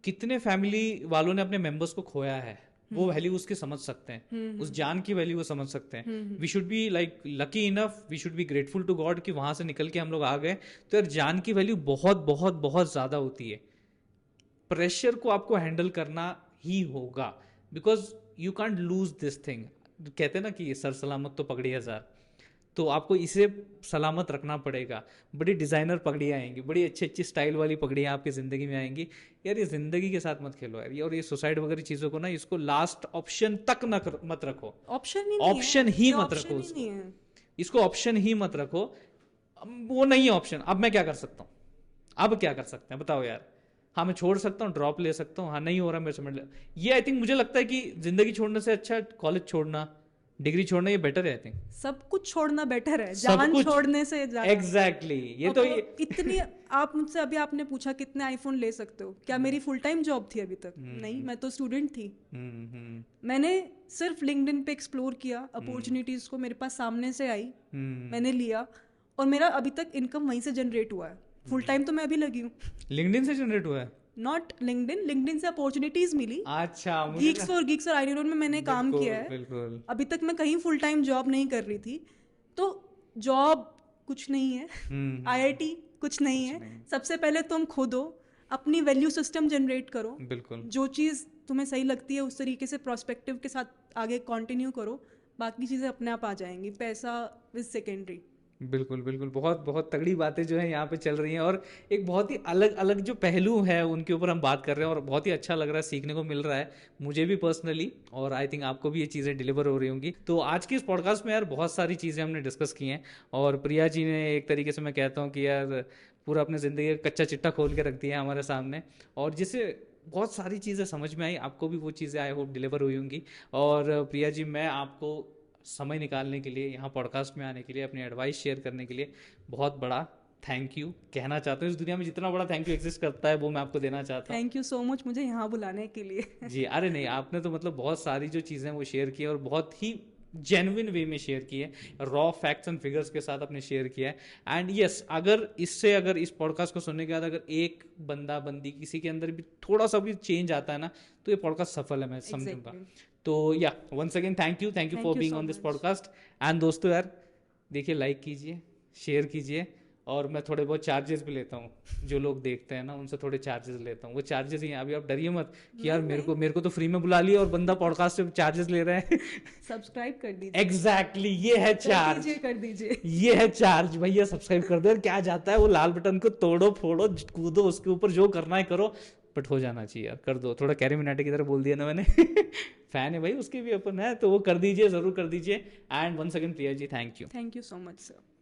[SPEAKER 1] कितने फैमिली वालों ने अपने मेंबर्स को खोया है, वो वैल्यू उसके समझ सकते हैं, उस जान की वैल्यू वो समझ सकते हैं। We should be like lucky enough, we should be grateful to God कि वहां से निकल के हम लोग आ गए। तो यार जान की वैल्यू बहुत बहुत बहुत ज्यादा होती है। प्रेशर को आपको हैंडल करना ही होगा, because you can't lose this thing. कहते हैं ना कि सर सलामत तो पगड़ी हजार, तो आपको इसे सलामत रखना पड़ेगा। बड़ी डिजाइनर पगड़ियाँ आएंगी, बड़ी अच्छी अच्छी स्टाइल वाली पगड़ियाँ आपकी जिंदगी में आएंगी। यार ये जिंदगी के साथ मत खेलो यार, और ये सुसाइड वगैरह चीजों को ना, इसको लास्ट ऑप्शन तक मत रखो। ऑप्शन ही मत रखो उसको, इसको ऑप्शन ही मत रखो। वो नहीं है ऑप्शन। अब मैं क्या कर सकता हूँ, अब क्या कर सकते हैं बताओ यार। हाँ मैं छोड़ सकता हूँ, ड्रॉप ले सकता हूँ, हाँ नहीं हो रहा मेरे समझ। ये आई थिंक मुझे लगता है कि जिंदगी छोड़ने से अच्छा कॉलेज छोड़ना, डिग्री छोड़ना, ये बेटर है। आई थिंक
[SPEAKER 2] सब कुछ छोड़ना बेटर है जान छोड़ने से।
[SPEAKER 1] एग्जैक्टली ये तो
[SPEAKER 2] इतनी आप मुझसे अभी आपने पूछा कितने आईफोन ले सकते हो, क्या मेरी फुल टाइम जॉब थी अभी तक? नहीं, मैं तो स्टूडेंट थी। मैंने सिर्फ लिंक्डइन पे एक्सप्लोर किया अपॉर्चुनिटीज को, मेरे पास सामने से आई, मैंने लिया, और मेरा अभी तक इनकम वहीं से जनरेट हुआ है। फुल टाइम तो मैं अभी लगी हूँ।
[SPEAKER 1] लिंक्डइन से जनरेट हुआ है?
[SPEAKER 2] नॉट लिंक्डइन से अपॉर्चुनिटीज मिली।
[SPEAKER 1] अच्छा,
[SPEAKER 2] गीक्स फॉर आईरोन में मैंने काम किया है।
[SPEAKER 1] बिल्कुल।
[SPEAKER 2] अभी तक मैं कहीं फुल टाइम जॉब नहीं कर रही थी, तो जॉब कुछ नहीं है, आईआईटी कुछ नहीं है। सबसे पहले तुम खुद हो, अपनी वैल्यू सिस्टम जनरेट करो।
[SPEAKER 1] बिल्कुल।
[SPEAKER 2] जो चीज़ तुम्हें सही लगती है उस तरीके से प्रोस्पेक्टिव के साथ आगे कंटिन्यू करो, बाकी चीज़ें अपने आप आ जाएंगी। पैसा इज सेकेंडरी।
[SPEAKER 1] बिल्कुल बिल्कुल, बहुत बहुत तगड़ी बातें जो है यहाँ पे चल रही हैं, और एक बहुत ही अलग अलग जो पहलू है उनके ऊपर हम बात कर रहे हैं, और बहुत ही अच्छा लग रहा है, सीखने को मिल रहा है मुझे भी पर्सनली, और आई थिंक आपको भी ये चीज़ें डिलीवर हो रही होंगी। तो आज की इस पॉडकास्ट में यार बहुत सारी चीज़ें हमने डिस्कस की हैं, और प्रिया जी ने एक तरीके से मैं कहता हूँ कि यार पूरा अपनी ज़िंदगी का कच्चा चिट्टा खोल के रख दिया है हमारे सामने, और जिससे बहुत सारी चीज़ें समझ में आई। आपको भी वो चीज़ें आई होप डिलीवर हुई होंगी। और प्रिया जी, मैं आपको समय निकालने के लिए, यहाँ पॉडकास्ट में आने के लिए, अपनी एडवाइस शेयर करने के लिए बहुत बड़ा थैंक यू कहना चाहता हूँ। इस दुनिया में जितना बड़ा थैंक यू एग्जिस्ट करता है वो मैं आपको देना चाहता हूँ।
[SPEAKER 2] थैंक यू सो मच मुझे यहाँ बुलाने के लिए।
[SPEAKER 1] जी, अरे नहीं, आपने तो मतलब बहुत सारी जो चीज़ें वो शेयर की है, और बहुत ही जेन्युइन वे में शेयर की है, रॉ फैक्ट्स एंड फिगर्स के साथ अपने शेयर किया है। एंड यस, अगर इस पॉडकास्ट को सुनने के बाद अगर एक बंदा बंदी किसी के अंदर भी थोड़ा सा भी चेंज आता है ना, तो ये पॉडकास्ट सफल है, मैं समझूंगा। तो या once again thank you for being on this podcast. And दोस्तों यार देखिए, लाइक कीजिए, शेयर कीजिए, और मैं थोड़े बहुत चार्जेस भी लेता हूँ, जो लोग देखते हैं ना उनसे थोड़े चार्जेस लेता हूँ। वो चार्जेस ही हैं, अभी आप डरिए मत कि यार मेरे को तो फ्री में बुला लिया और बंदा पॉडकास्ट पे चार्जेस ले रहे हैं।
[SPEAKER 2] सब्सक्राइब कर दीजिए।
[SPEAKER 1] एग्जैक्टली, ये है चार्ज,
[SPEAKER 2] कर दीजिए,
[SPEAKER 1] ये है चार्ज भैया। सब्सक्राइब कर दो। क्या जाता है, वो लाल बटन को तोड़ो फोड़ो कूदो, उसके ऊपर जो करना है करो, बट हो जाना चाहिए यार, कर दो। थोड़ा कैरी मिनाटी की तरह बोल दिया ना मैंने। फैन है भाई उसके भी अपन है, तो वो कर दीजिए, जरूर कर दीजिए। And once again Priya ji, thank you
[SPEAKER 2] so much sir.